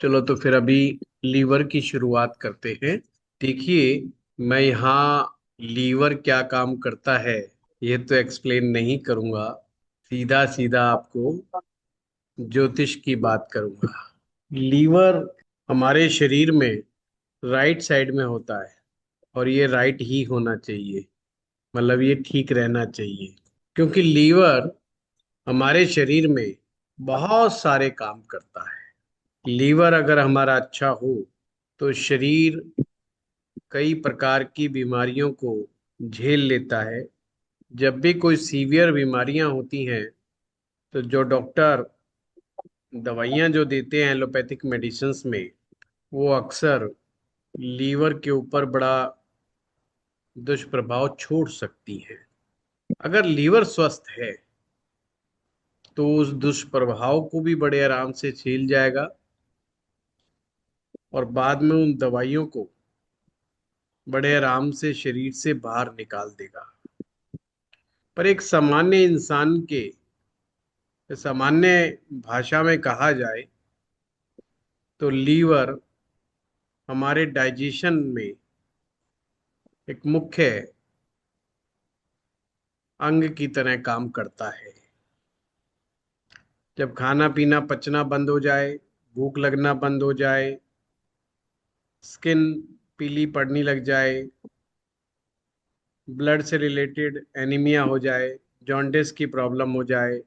चलो तो फिर अभी लीवर की शुरुआत करते हैं। देखिए, मैं यहाँ लीवर क्या काम करता है ये तो एक्सप्लेन नहीं करूँगा। सीधा सीधा आपको ज्योतिष की बात करूँगा। लीवर हमारे शरीर में राइट साइड में होता है और ये राइट ही होना चाहिए। मतलब ये ठीक रहना चाहिए, क्योंकि लीवर हमारे शरीर में बहुत सारे काम करता है। लीवर अगर हमारा अच्छा हो तो शरीर कई प्रकार की बीमारियों को झेल लेता है। जब भी कोई सीवियर बीमारियां होती हैं तो जो डॉक्टर दवाइयां जो देते हैं एलोपैथिक मेडिसिन्स में, वो अक्सर लीवर के ऊपर बड़ा दुष्प्रभाव छोड़ सकती हैं। अगर लीवर स्वस्थ है तो उस दुष्प्रभाव को भी बड़े आराम से झेल जाएगा और बाद में उन दवाइयों को बड़े आराम से शरीर से बाहर निकाल देगा। पर एक सामान्य इंसान के सामान्य भाषा में कहा जाए तो लीवर हमारे डाइजेशन में एक मुख्य अंग की तरह काम करता है। जब खाना पीना पचना बंद हो जाए, भूख लगना बंद हो जाए, स्किन पीली पड़ने लग जाए, ब्लड से रिलेटेड एनीमिया हो जाए, जॉन्डिस की प्रॉब्लम हो जाए,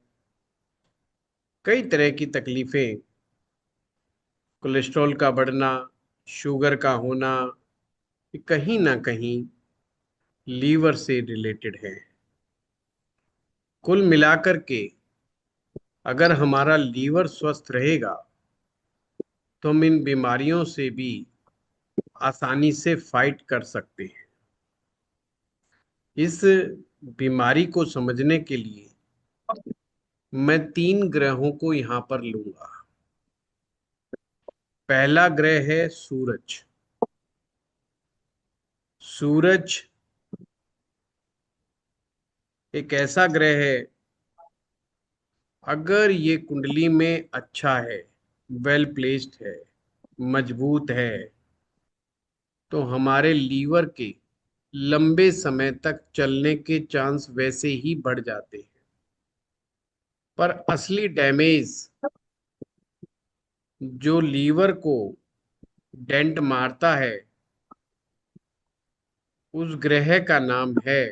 कई तरह की तकलीफें, कोलेस्ट्रॉल का बढ़ना, शुगर का होना, ये कहीं ना कहीं लीवर से रिलेटेड है। कुल मिलाकर के अगर हमारा लीवर स्वस्थ रहेगा तो हम इन बीमारियों से भी आसानी से फाइट कर सकते हैं। इस बीमारी को समझने के लिए मैं 3 ग्रहों को यहाँ पर लूंगा। पहला ग्रह है सूरज। सूरज एक ऐसा ग्रह है, अगर ये कुंडली में अच्छा है, वेल प्लेस्ड है, मजबूत है, तो हमारे लीवर के लंबे समय तक चलने के चांस वैसे ही बढ़ जाते हैं। पर असली डैमेज जो लीवर को डेंट मारता है, उस ग्रह का नाम है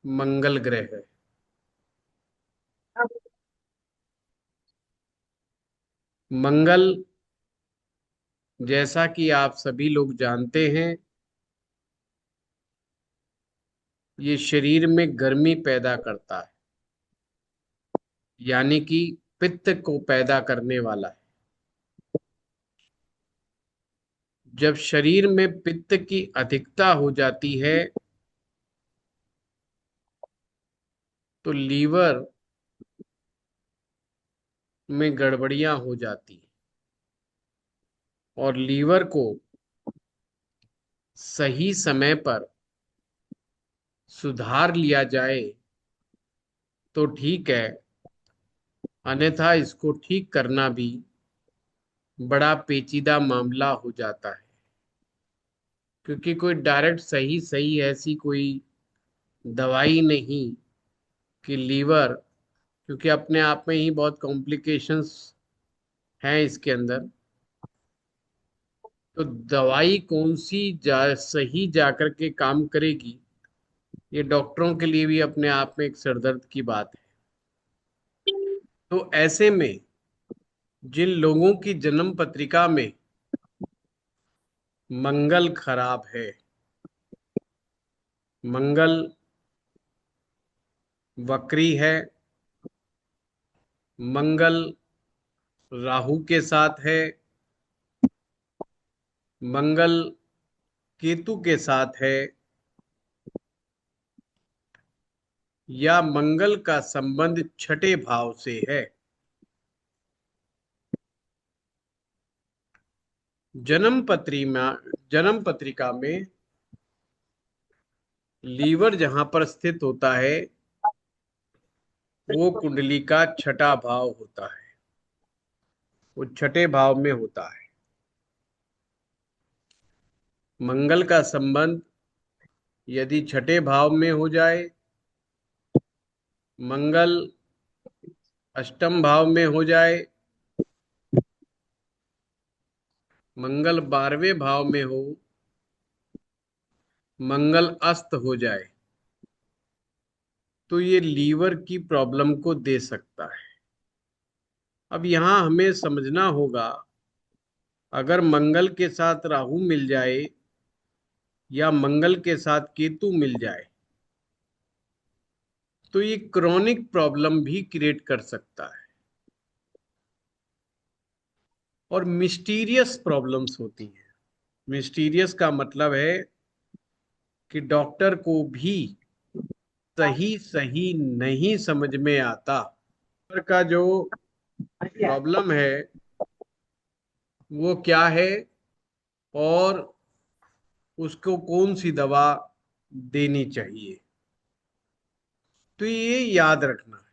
मंगल ग्रह। मंगल, जैसा कि आप सभी लोग जानते हैं, ये शरीर में गर्मी पैदा करता है, यानी कि पित्त को पैदा करने वाला है। जब शरीर में पित्त की अधिकता हो जाती है तो लीवर में गड़बड़ियां हो जाती हैं। और लीवर को सही समय पर सुधार लिया जाए तो ठीक है, अन्यथा इसको ठीक करना भी बड़ा पेचीदा मामला हो जाता है। क्योंकि कोई डायरेक्ट सही सही ऐसी कोई दवाई नहीं कि लीवर, क्योंकि अपने आप में ही बहुत कॉम्प्लिकेशंस हैं इसके अंदर। तो दवाई कौन सी सही जाकर के काम करेगी, ये डॉक्टरों के लिए भी अपने आप में एक सरदर्द की बात है। तो ऐसे में जिन लोगों की जन्म पत्रिका में मंगल खराब है, मंगल वक्री है, मंगल राहु के साथ है, मंगल केतु के साथ है, या मंगल का संबंध छठे भाव से है, जन्म पत्रिका में लीवर जहां पर स्थित होता है वो कुंडली का छठा भाव होता है। वो छठे भाव में होता है। मंगल का संबंध यदि छठे भाव में हो जाए, मंगल अष्टम भाव में हो जाए, मंगल 12वें भाव में हो, मंगल अस्त हो जाए, तो ये लीवर की प्रॉब्लम को दे सकता है। अब यहां हमें समझना होगा, अगर मंगल के साथ राहु मिल जाए या मंगल के साथ केतु मिल जाए, तो ये क्रॉनिक प्रॉब्लम भी क्रिएट कर सकता है और मिस्टीरियस प्रॉब्लम्स होती हैं। मिस्टीरियस का मतलब है कि डॉक्टर को भी सही सही नहीं समझ में आता का जो प्रॉब्लम है वो क्या है और उसको कौन सी दवा देनी चाहिए, तो ये याद रखना है।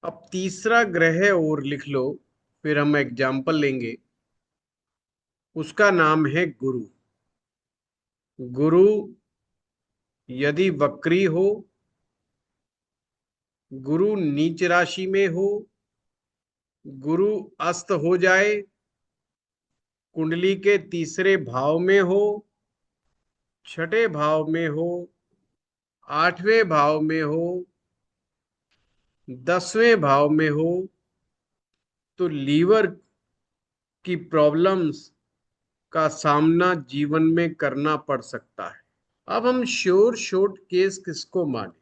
अब तीसरा ग्रह और लिख लो, फिर हम एग्जाम्पल लेंगे। उसका नाम है गुरु। गुरु यदि वक्री हो, गुरु नीच राशि में हो, गुरु अस्त हो जाए, कुंडली के तीसरे भाव में हो, छठे भाव में हो, आठवें भाव में हो, 10वें भाव में हो, तो लीवर की प्रॉब्लम्स का सामना जीवन में करना पड़ सकता है। अब हम श्योर शॉर्ट केस किसको माने,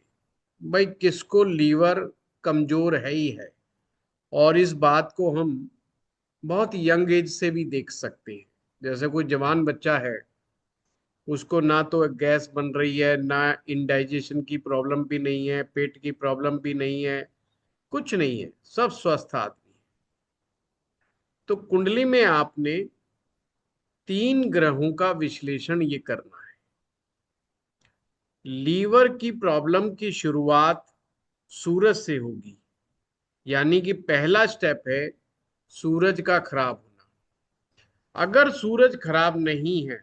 भाई किसको लीवर कमजोर है ही है, और इस बात को हम बहुत यंग एज से भी देख सकते हैं। जैसे कोई जवान बच्चा है, उसको ना तो गैस बन रही है, ना इंडाइजेशन की प्रॉब्लम भी नहीं है, पेट की प्रॉब्लम भी नहीं है, कुछ नहीं है, सब स्वस्थ आदमी है। तो कुंडली में आपने 3 ग्रहों का विश्लेषण ये करना है। लीवर की प्रॉब्लम की शुरुआत सूरज से होगी, यानी कि पहला स्टेप है सूरज का खराब होना। अगर सूरज खराब नहीं है,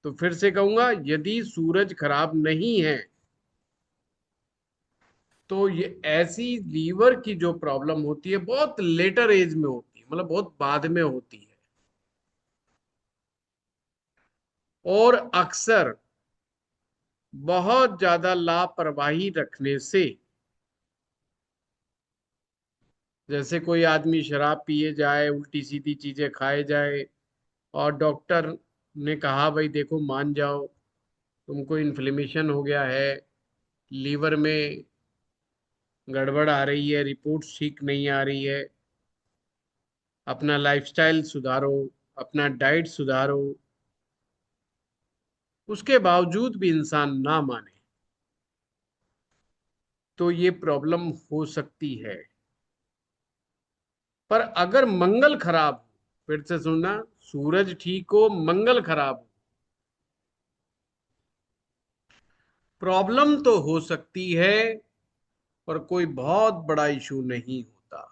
तो फिर से कहूंगा, यदि सूरज खराब नहीं है तो ये ऐसी लीवर की जो प्रॉब्लम होती है बहुत लेटर एज में होती है, मतलब बहुत बाद में होती है, और अक्सर बहुत ज्यादा लापरवाही रखने से, जैसे कोई आदमी शराब पिए जाए, उल्टी सीधी चीजें खाए जाए, और डॉक्टर ने कहा भाई देखो मान जाओ, तुमको इन्फ्लेमेशन हो गया है, लीवर में गड़बड़ आ रही है, रिपोर्ट्स ठीक नहीं आ रही है, अपना लाइफस्टाइल सुधारो, अपना डाइट सुधारो, उसके बावजूद भी इंसान ना माने, तो ये प्रॉब्लम हो सकती है। पर अगर मंगल खराब हो, फिर से सुनना, सूरज ठीक हो, मंगल खराब हो, प्रॉब्लम तो हो सकती है पर कोई बहुत बड़ा इशू नहीं होता।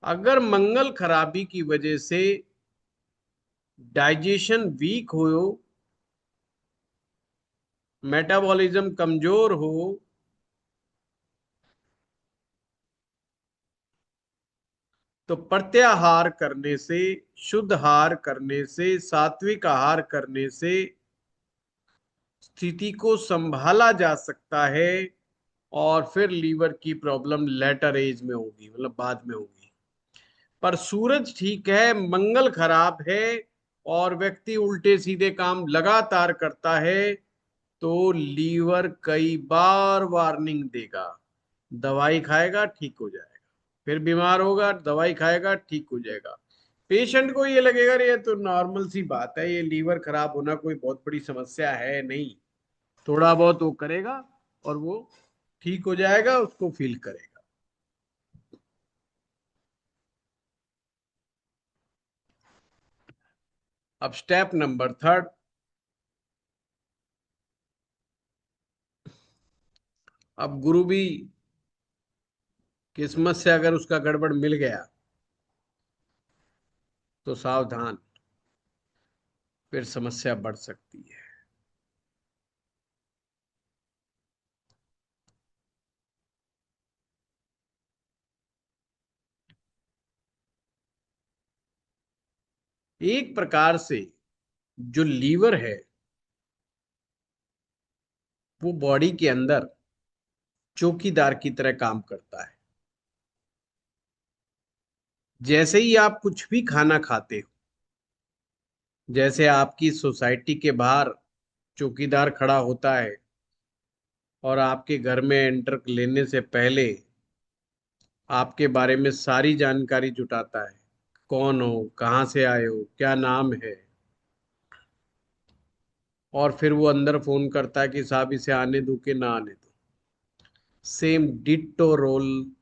अगर मंगल खराबी की वजह से डाइजेशन वीक हो, मेटाबॉलिज्म कमजोर हो, तो प्रत्याहार करने से, शुद्ध आहार करने से, सात्विक आहार करने से स्थिति को संभाला जा सकता है, और फिर लीवर की प्रॉब्लम लेटर एज में होगी, मतलब बाद में होगी। पर सूरज ठीक है, मंगल खराब है, और व्यक्ति उल्टे सीधे काम लगातार करता है, तो लीवर कई बार वार्निंग देगा, दवाई खाएगा ठीक हो जाएगा, फिर बीमार होगा, दवाई खाएगा ठीक हो जाएगा। पेशेंट को ये लगेगा ये तो नॉर्मल सी बात है, ये लीवर खराब होना कोई बहुत बड़ी समस्या है नहीं, थोड़ा बहुत वो करेगा और वो ठीक हो जाएगा, उसको फील करेगा। अब स्टेप नंबर थर्ड, अब गुरु भी किस्मत से अगर उसका गड़बड़ मिल गया तो सावधान, फिर समस्या बढ़ सकती है। एक प्रकार से जो लीवर है वो बॉडी के अंदर चौकीदार की तरह काम करता है। जैसे ही आप कुछ भी खाना खाते हो, जैसे आपकी सोसाइटी के बाहर चौकीदार खड़ा होता है और आपके घर में एंटर लेने से पहले आपके बारे में सारी जानकारी जुटाता है, कौन हो, कहाँ से आए हो, क्या नाम है, और फिर वो अंदर फोन करता है कि साहब इसे आने दो कि ना आने दो। सेम डिट्टो रोल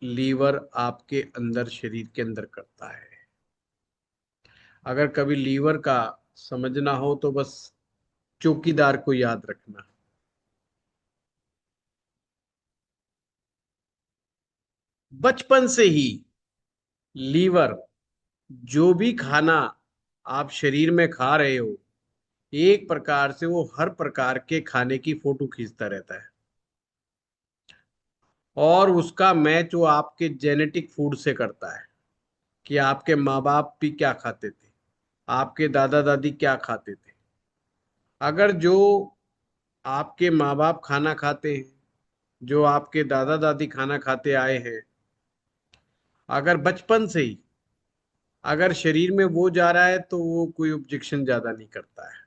लीवर आपके अंदर, शरीर के अंदर करता है। अगर कभी लीवर का समझना हो तो बस चौकीदार को याद रखना। बचपन से ही लीवर जो भी खाना आप शरीर में खा रहे हो, एक प्रकार से वो हर प्रकार के खाने की फोटो खींचता रहता है, और उसका मैच वो आपके जेनेटिक फूड से करता है कि आपके माँ बाप भी क्या खाते थे, आपके दादा दादी क्या खाते थे। अगर जो आपके माँ बाप खाना खाते हैं, जो आपके दादा दादी खाना खाते आए हैं, अगर बचपन से ही अगर शरीर में वो जा रहा है तो वो कोई ऑब्जेक्शन ज्यादा नहीं करता है।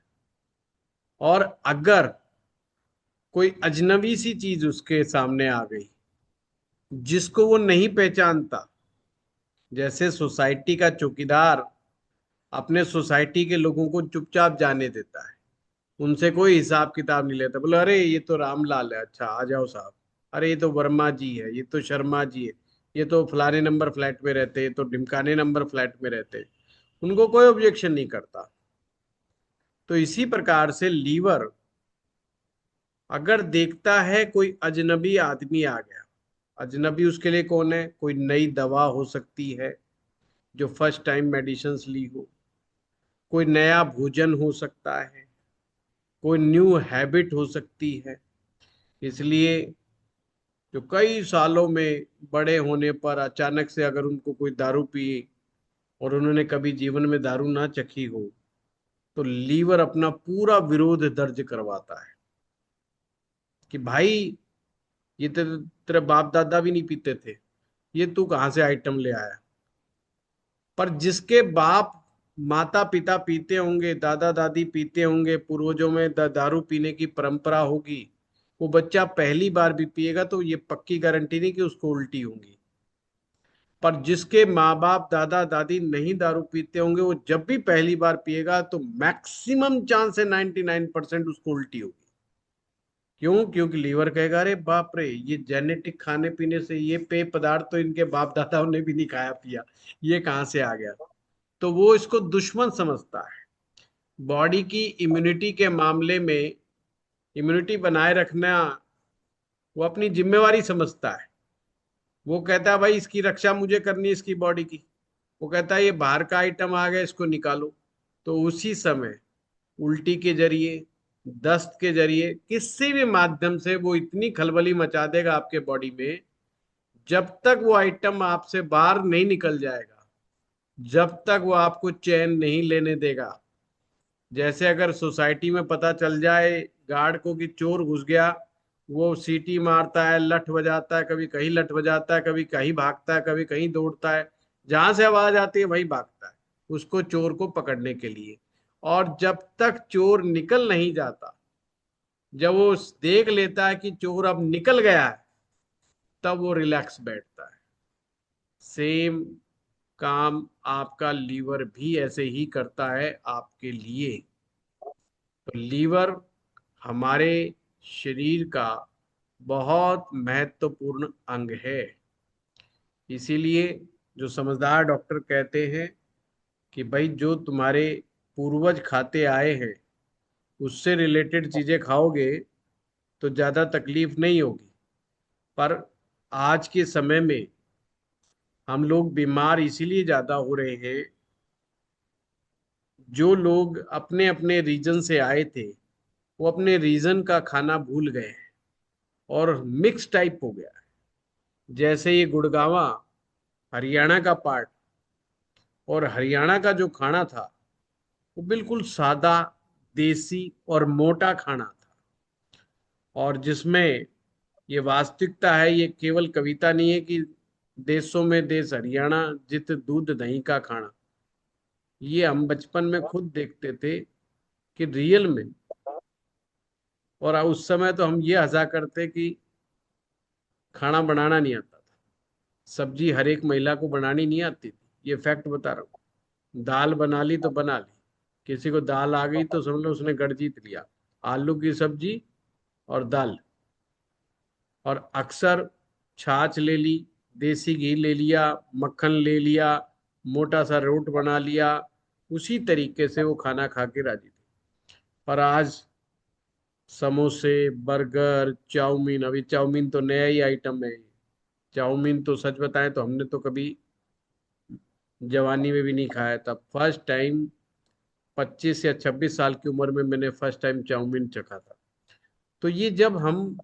और अगर कोई अजनबी सी चीज उसके सामने आ गई जिसको वो नहीं पहचानता, जैसे सोसाइटी का चौकीदार अपने सोसाइटी के लोगों को चुपचाप जाने देता है, उनसे कोई हिसाब किताब नहीं लेता, बोले अरे ये तो रामलाल है, अच्छा आ जाओ साहब, अरे ये तो वर्मा जी है, ये तो शर्मा जी है, ये तो फलाने नंबर फ्लैट में रहते हैं, तो ढिमकाने नंबर फ्लैट में रहते हैं, उनको कोई ऑब्जेक्शन नहीं करता। तो इसी प्रकार से लीवर अगर देखता है कोई अजनबी आदमी आ गया, अजनबी उसके लिए कौन है, कोई नई दवा हो सकती है जो फर्स्ट टाइम मेडिसिन ली हो, कोई नया भोजन हो सकता है, कोई न्यू हैबिट हो सकती है। इसलिए जो कई सालों में बड़े होने पर अचानक से अगर उनको कोई दारू पिए और उन्होंने कभी जीवन में दारू ना चखी हो, तो लीवर अपना पूरा विरोध दर्ज करवाता है कि भाई ये तेरे तेरे बाप दादा भी नहीं पीते थे, ये तू कहाँ से आइटम ले आया। पर जिसके बाप माता पिता पीते होंगे, दादा दादी पीते होंगे, पूर्वजों में दारू पीने की परंपरा होगी, वो बच्चा पहली बार भी पिएगा तो ये पक्की गारंटी नहीं कि उसको उल्टी होंगी। पर जिसके माँ बाप दादा दादी नहीं दारू पीते होंगे, वो जब भी पहली बार पिएगा तो मैक्सिमम चांस है 99% उसको उल्टी होगी। क्यों? क्योंकि लीवर कहेगा अरे बाप रे, ये जेनेटिक खाने पीने से ये पेय पदार्थ तो इनके बाप दादाओं ने भी नहीं खाया पिया, ये कहाँ से आ गया। तो वो इसको दुश्मन समझता है। बॉडी की इम्यूनिटी के मामले में, इम्यूनिटी बनाए रखना वो अपनी जिम्मेवारी समझता है। वो कहता है भाई इसकी रक्षा मुझे करनी है, इसकी बॉडी की। वो कहता है ये बाहर का आइटम आ गया, इसको निकालो। तो उसी समय उल्टी के जरिए, दस्त के जरिए, किसी भी माध्यम से वो इतनी खलबली मचा देगा आपके बॉडी में, जब तक वो आइटम आपसे बाहर नहीं निकल जाएगा, जब तक वो आपको चैन नहीं लेने देगा। जैसे अगर सोसाइटी में पता चल जाए गार्ड को कि चोर घुस गया, वो सीटी मारता है, लठ बजाता है, कभी कहीं लठ बजाता है, कभी कहीं भागता है, कभी कहीं दौड़ता है, जहां से आवाज आती है वहीं भागता है उसको चोर को पकड़ने के लिए। और जब तक चोर निकल नहीं जाता, जब वो देख लेता है कि चोर अब निकल गया है, तब वो रिलैक्स बैठता है। सेम काम आपका लीवर भी ऐसे ही करता है आपके लिए। तो लीवर हमारे शरीर का बहुत महत्वपूर्ण अंग है। इसीलिए जो समझदार डॉक्टर कहते हैं कि भाई जो तुम्हारे पूर्वज खाते आए हैं उससे रिलेटेड चीजें खाओगे तो ज्यादा तकलीफ नहीं होगी। पर आज के समय में हम लोग बीमार इसीलिए ज्यादा हो रहे हैं, जो लोग अपने अपने रीजन से आए थे वो अपने रीजन का खाना भूल गए हैं और मिक्स टाइप हो गया है। जैसे ये गुड़गांवा हरियाणा का पार्ट, और हरियाणा का जो खाना था वो बिल्कुल सादा, देसी और मोटा खाना था, और जिसमें ये वास्तविकता है, ये केवल कविता नहीं है कि देशों में देश हरियाणा जित दूध दही का खाना। ये हम बचपन में खुद देखते थे कि रियल में। और उस समय तो हम ये हंसा करते कि खाना बनाना नहीं आता था, सब्जी हर एक महिला को बनानी नहीं आती थी, ये फैक्ट बता रहा हूँ। दाल बना ली तो बना ली, किसी को दाल आ गई तो समझ लो उसने गढ़ जीत लिया। आलू की सब्जी और दाल, और अक्सर छाछ ले ली, देसी घी ले लिया, मक्खन ले लिया, मोटा सा रोट बना लिया, उसी तरीके से वो खाना खा के राजी थे। पर आज समोसे, बर्गर, चाउमीन, अभी चाउमीन तो नया ही आइटम है। चाउमीन तो सच बताएं तो हमने तो कभी जवानी में भी नहीं खाया था। फर्स्ट टाइम 25 या 26 साल की उम्र में मैंने फर्स्ट टाइम चाउमीन चखा था। तो ये जब हम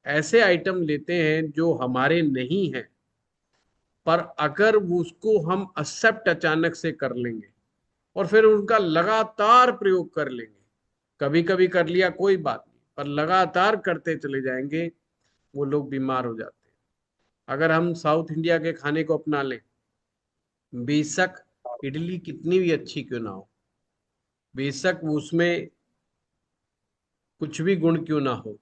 ऐसे आइटम लेते हैं जो हमारे नहीं हैं, पर अगर वो उसको हम एक्सेप्ट अचानक से कर लेंगे और फिर उनका लगातार प्रयोग कर लेंगे, कभी कभी कर लिया कोई बात नहीं, पर लगातार करते चले जाएंगे, वो लोग बीमार हो जाते हैं। अगर हम साउथ इंडिया के खाने को अपना लें, बेशक इडली कितनी भी अच्छी क्यों ना हो, बेशक उसमें कुछ भी गुण क्यों ना हो,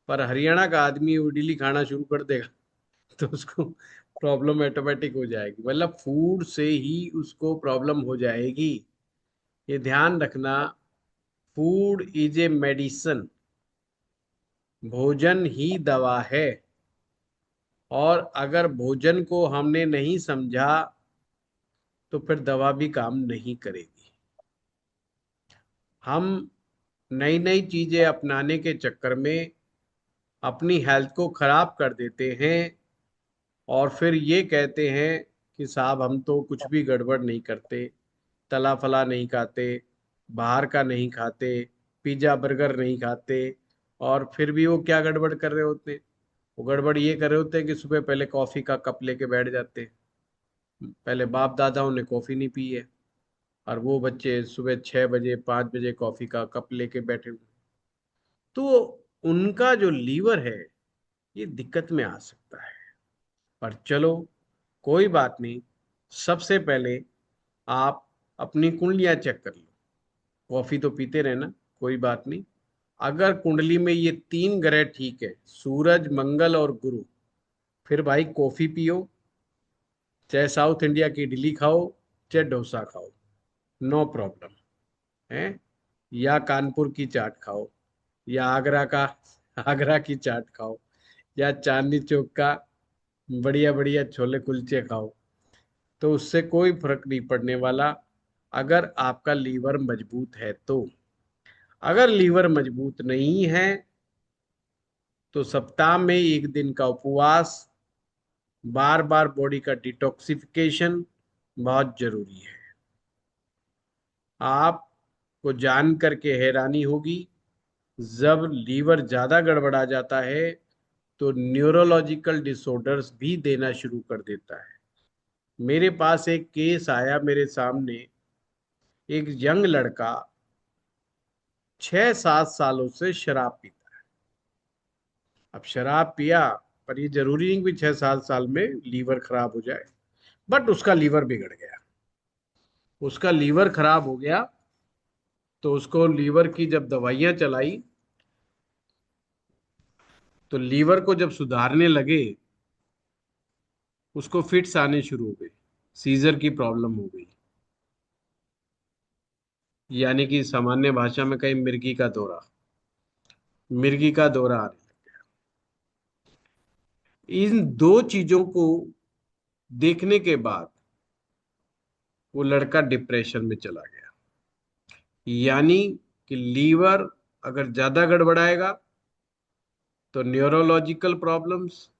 पर हरियाणा का आदमी वो इडली खाना शुरू कर देगा तो उसको प्रॉब्लम ऑटोमेटिक हो जाएगी, मतलब फूड से ही उसको प्रॉब्लम हो जाएगी। ये ध्यान रखना, फूड इज ए मेडिसिन, भोजन ही दवा है। और अगर भोजन को हमने नहीं समझा तो फिर दवा भी काम नहीं करेगी। हम नई नई चीजें अपनाने के चक्कर में अपनी हेल्थ को खराब कर देते हैं, और फिर ये कहते हैं कि साहब हम तो कुछ भी गड़बड़ नहीं करते, तला फला नहीं खाते, बाहर का नहीं खाते, पिज्जा बर्गर नहीं खाते। और फिर भी वो क्या गड़बड़ कर रहे होते हैं? वो गड़बड़ ये कर रहे होते हैं कि सुबह पहले कॉफी का कप लेके बैठ जाते हैं। पहले बाप दादाओं ने कॉफी नहीं पी है, और वो बच्चे सुबह 6 बजे 5 बजे कॉफी का कप लेके बैठे हुए। तो उनका जो लीवर है ये दिक्कत में आ सकता है। पर चलो, कोई बात नहीं। सबसे पहले आप अपनी कुंडलियां चेक कर लो। कॉफी तो पीते रहना, कोई बात नहीं। अगर कुंडली में ये 3 ग्रह ठीक है, सूरज, मंगल और गुरु, फिर भाई कॉफी पियो, चाहे साउथ इंडिया की इडली खाओ, चाहे डोसा खाओ, नो प्रॉब्लम है। या कानपुर की चाट खाओ, या आगरा का आगरा की चाट खाओ, या चांदनी चौक का बढ़िया बढ़िया छोले कुलचे खाओ, तो उससे कोई फर्क नहीं पड़ने वाला, अगर आपका लीवर मजबूत है तो। अगर लीवर मजबूत नहीं है तो सप्ताह में एक दिन का उपवास, बार बार बॉडी का डिटॉक्सिफिकेशन बहुत जरूरी है। आपको जान करके हैरानी होगी, जब लीवर ज्यादा गड़बड़ा जाता है तो न्यूरोलॉजिकल डिसऑर्डर्स भी देना शुरू कर देता है। मेरे पास एक केस आया मेरे सामने, एक यंग लड़का 6-7 सालों से शराब पीता है। अब शराब पिया, पर ये जरूरी नहीं कि 6-7 साल में लीवर खराब हो जाए, बट उसका लीवर बिगड़ गया। उसका लीवर खराब हो गया, तो उसको लीवर की जब दवाइयां चलाई, तो लीवर को जब सुधारने लगे, उसको फिट्स आने शुरू हो गए, सीजर की प्रॉब्लम हो गई, यानी कि सामान्य भाषा में कहीं मिर्गी का दौरा, मिर्गी का दौरा आने लगा। इन दो चीजों को देखने के बाद वो लड़का डिप्रेशन में चला गया। यानी कि लीवर अगर ज्यादा गड़बड़ाएगा तो neurological problems,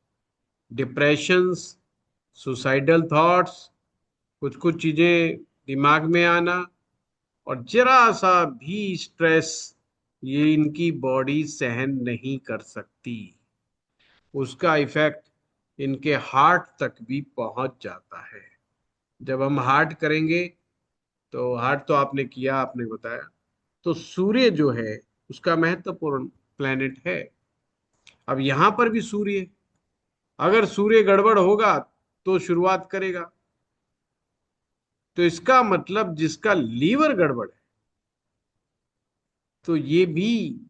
depressions, suicidal thoughts, कुछ कुछ चीजें दिमाग में आना, और जरा सा भी स्ट्रेस ये इनकी बॉडी सहन नहीं कर सकती। उसका इफेक्ट इनके हार्ट तक भी पहुंच जाता है। जब हम हार्ट करेंगे, तो हार्ट तो आपने किया, आपने बताया, तो सूर्य जो है उसका महत्वपूर्ण प्लेनेट है। अब यहां पर भी सूर्य, अगर सूर्य गड़बड़ होगा तो शुरुआत करेगा। तो इसका मतलब जिसका लीवर गड़बड़ है, तो ये भी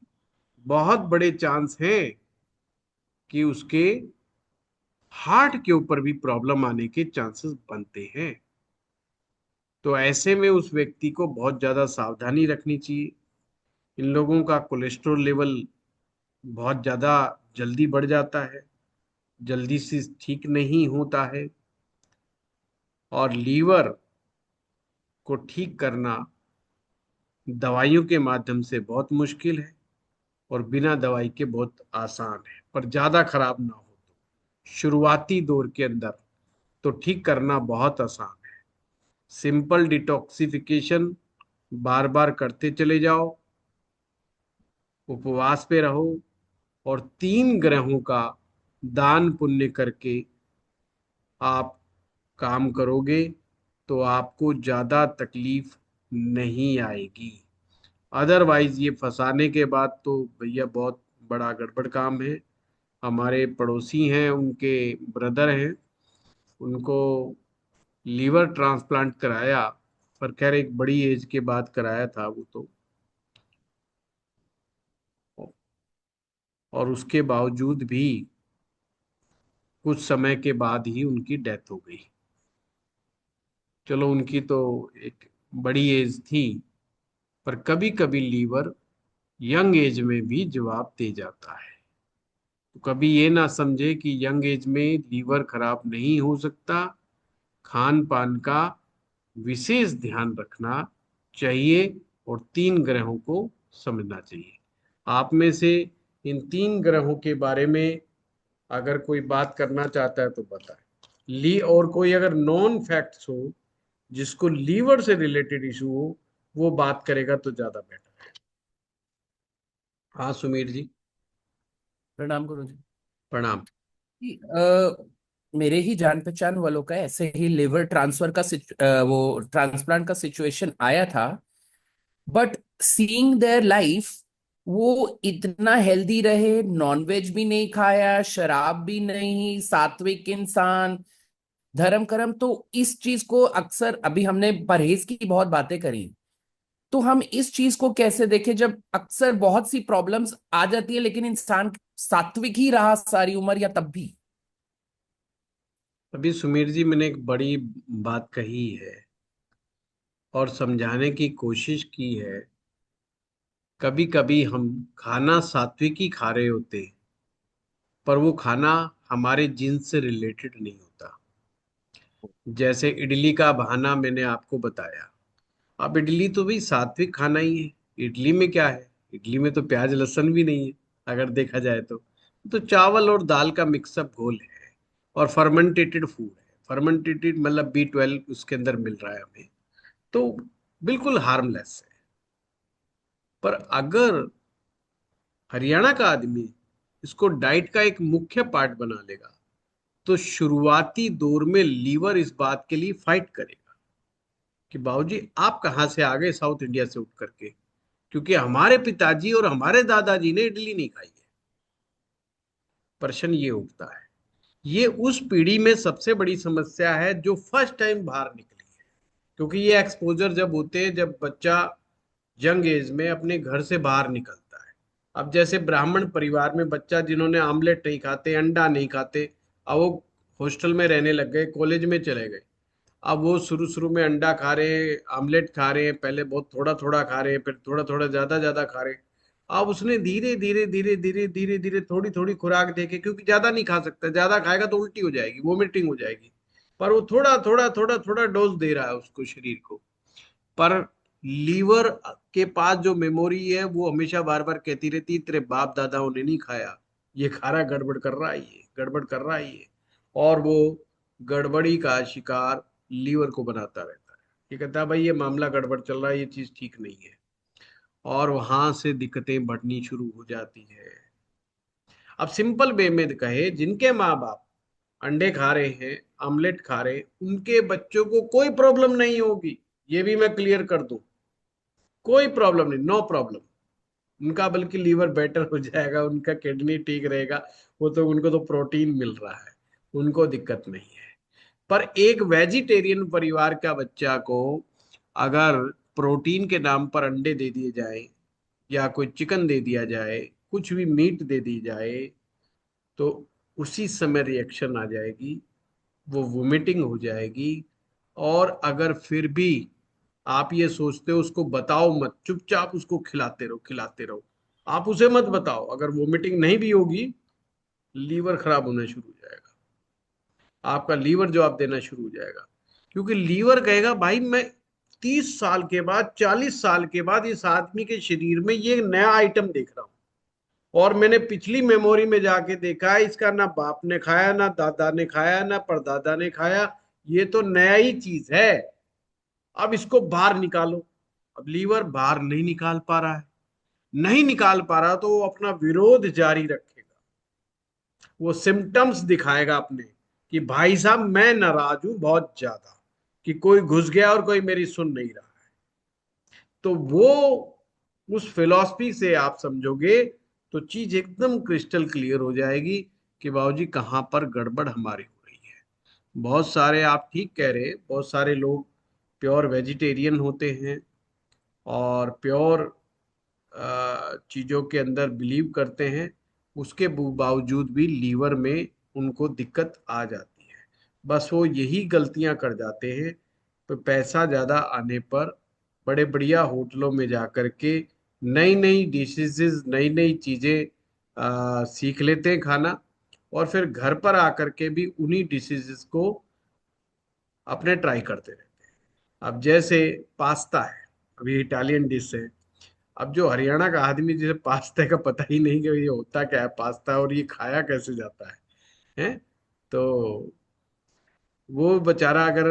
बहुत बड़े चांस हैं कि उसके हार्ट के ऊपर भी प्रॉब्लम आने के चांसेस बनते हैं। तो ऐसे में उस व्यक्ति को बहुत ज्यादा सावधानी रखनी चाहिए। इन लोगों का कोलेस्ट्रॉल लेवल बहुत ज्यादा जल्दी बढ़ जाता है, जल्दी से ठीक नहीं होता है। और लीवर को ठीक करना दवाइयों के माध्यम से बहुत मुश्किल है, और बिना दवाई के बहुत आसान है। पर ज्यादा खराब ना हो तो शुरुआती दौर के अंदर तो ठीक करना बहुत आसान है। सिंपल डिटॉक्सिफिकेशन बार बार करते चले जाओ, उपवास पे रहो, और 3 ग्रहों का दान पुण्य करके आप काम करोगे, तो आपको ज्यादा तकलीफ नहीं आएगी। अदरवाइज ये फंसाने के बाद तो भैया बहुत बड़ा गड़बड़ काम है। हमारे पड़ोसी हैं, उनके ब्रदर हैं, उनको लीवर ट्रांसप्लांट कराया, पर खैर एक बड़ी एज के बाद कराया था वो तो, और उसके बावजूद भी कुछ समय के बाद ही उनकी डेथ हो गई। चलो उनकी तो एक बड़ी एज थी, पर कभी कभी लीवर यंग एज में भी जवाब दे जाता है। तो कभी ये ना समझे कि यंग एज में लीवर खराब नहीं हो सकता। खान पान का विशेष ध्यान रखना चाहिए, और 3 ग्रहों को समझना चाहिए। आप में से इन 3 ग्रहों के बारे में अगर कोई बात करना चाहता है तो बताएं। ली और कोई अगर नॉन फैक्ट्स हो जिसको लीवर से रिलेटेड इशू हो, वो बात करेगा तो ज्यादा बेटर है। हाँ सुमीर जी। प्रणाम गुरु जी। प्रणाम। मेरे ही जान पहचान वालों का ऐसे ही लिवर ट्रांसफर का वो ट्रांसप्लांट का सिचुएशन आया था। बट सीइंग देयर लाइफ, वो इतना हेल्दी रहे, नॉनवेज भी नहीं खाया, शराब भी नहीं, सात्विक इंसान, धर्म करम। तो इस चीज को अक्सर, अभी हमने परहेज की बहुत बातें करी, तो हम इस चीज को कैसे देखें जब अक्सर बहुत सी प्रॉब्लम्स आ जाती है लेकिन इंसान सात्विक ही रहा सारी उम्र या तब भी। अभी सुमीर जी मैंने एक बड़ी बात कही है और समझाने की कोशिश की है। कभी कभी हम खाना सात्विक ही खा रहे होते हैं, पर वो खाना हमारे जीन से रिलेटेड नहीं होता। जैसे इडली का बहाना मैंने आपको बताया। अब इडली तो भाई सात्विक खाना ही है। इडली में क्या है? इडली में तो प्याज लहसुन भी नहीं है, अगर देखा जाए तो चावल और दाल का मिक्सअप घोल है, और फर्मेंटेटेड फूड है। फर्मेंटेटेड मतलब B12 उसके अंदर मिल रहा है हमें, तो बिल्कुल हार्मलेस है। पर अगर हरियाणा का आदमी इसको डाइट का एक मुख्य पार्ट बना लेगा, तो शुरुआती दौर में लीवर इस बात के लिए फाइट करेगा कि बाबूजी आप कहाँ से आ गए साउथ इंडिया से उठ करके, क्योंकि हमारे पिताजी और हमारे दादाजी ने इडली नहीं खाई है। प्रश्न ये उठता है। ये उस पीढ़ी में सबसे बड़ी समस्या है जो फर्स्ट टाइम बाहर निकली है, क्योंकि ये एक्सपोजर जब होते हैं जब बच्चा यंग एज में अपने घर से बाहर निकलता है। अब जैसे ब्राह्मण परिवार में बच्चा जिन्होंने आमलेट नहीं खाते, अंडा नहीं खाते, अब वो हॉस्टल में रहने लग गए, कॉलेज में चले गए। अब वो शुरू शुरू में अंडा खा रहे हैं, आमलेट खा रहे हैं, पहले बहुत थोड़ा थोड़ा खा रहे हैं, फिर थोड़ा थोड़ा ज्यादा ज्यादा खा रहे हैं। अब उसने धीरे धीरे धीरे धीरे धीरे धीरे थोड़ी थोड़ी खुराक देके, क्योंकि ज्यादा नहीं खा सकता, ज्यादा खाएगा तो उल्टी हो जाएगी, वोमिटिंग हो जाएगी, पर वो थोड़ा थोड़ा थोड़ा थोड़ा डोज दे रहा है उसको शरीर को। पर लीवर के पास जो मेमोरी है वो हमेशा बार बार कहती रहती है तेरे बाप दादाओं ने नहीं खाया, ये खा रहा, गड़बड़ कर रहा है, ये गड़बड़ कर रहा है ये। और वो गड़बड़ी का शिकार लीवर को बनाता रहता है। ये कहता है भाई ये मामला गड़बड़ चल रहा है, ये चीज ठीक नहीं है, और वहां से दिक्कतें बढ़नी शुरू हो जाती है। अब सिंपल वे में कहे, जिनके माँ बाप अंडे खा रहे हैं, ऑमलेट खा रहे हैं, उनके बच्चों को कोई प्रॉब्लम नहीं होगी, ये भी मैं क्लियर कर दूं। कोई प्रॉब्लम नहीं, नो प्रॉब्लम। उनका बल्कि लीवर बेटर हो जाएगा, उनका किडनी ठीक रहेगा। वो तो उनको तो प्रोटीन मिल रहा है, उनको दिक्कत नहीं है। पर एक वेजिटेरियन परिवार का बच्चा को अगर प्रोटीन के नाम पर अंडे दे दिए जाए, या कोई चिकन दे दिया जाए, कुछ भी मीट दे दी जाए, तो उसी समय रिएक्शन आ जाएगी, वो वोमिटिंग हो जाएगी। और अगर फिर भी आप ये सोचते हो उसको बताओ मत, चुपचाप उसको खिलाते रहो खिलाते रहो, आप उसे मत बताओ, अगर वोमिटिंग नहीं भी होगी, लीवर खराब होना शुरू हो जाएगा, आपका लीवर जवाब देना शुरू हो जाएगा। क्योंकि लीवर कहेगा भाई मैं 30 साल के बाद, 40 साल के बाद इस आदमी के शरीर में ये नया आइटम देख रहा हूं, और मैंने पिछली मेमोरी में जाके देखा है इसका ना बाप ने खाया, ना दादा ने खाया, ना परदादा ने खाया, ये तो नया ही चीज है। अब इसको बाहर निकालो। अब लीवर बाहर नहीं निकाल पा रहा है, नहीं निकाल पा रहा, तो वो अपना विरोध जारी रखेगा, वो सिम्टम्स दिखाएगा अपने, कि भाई साहब मैं नाराज हूं बहुत ज्यादा, कि कोई घुस गया और कोई मेरी सुन नहीं रहा। तो वो उस फिलॉसफी से आप समझोगे तो चीज एकदम क्रिस्टल क्लियर हो जाएगी कि बाबूजी कहाँ पर गड़बड़ हमारी हो रही है। बहुत सारे, आप ठीक कह रहे हैं, बहुत सारे लोग प्योर वेजिटेरियन होते हैं और प्योर चीजों के अंदर बिलीव करते हैं, उसके बावजूद भी लीवर में उनको दिक्कत आ जाती है। बस वो यही गलतियां कर जाते हैं, तो पैसा ज्यादा आने पर बड़े बढ़िया होटलों में जाकर के नई नई डिशेज, नई नई चीजें सीख लेते हैं खाना, और फिर घर पर आकर के भी उन्हीं डिशेज को अपने ट्राई करते रहते हैं। अब जैसे पास्ता है, अभी इटालियन डिश है। अब जो हरियाणा का आदमी, जिसे पास्ता का पता ही नहीं कि ये होता क्या है पास्ता और ये खाया कैसे जाता है, तो वो बेचारा अगर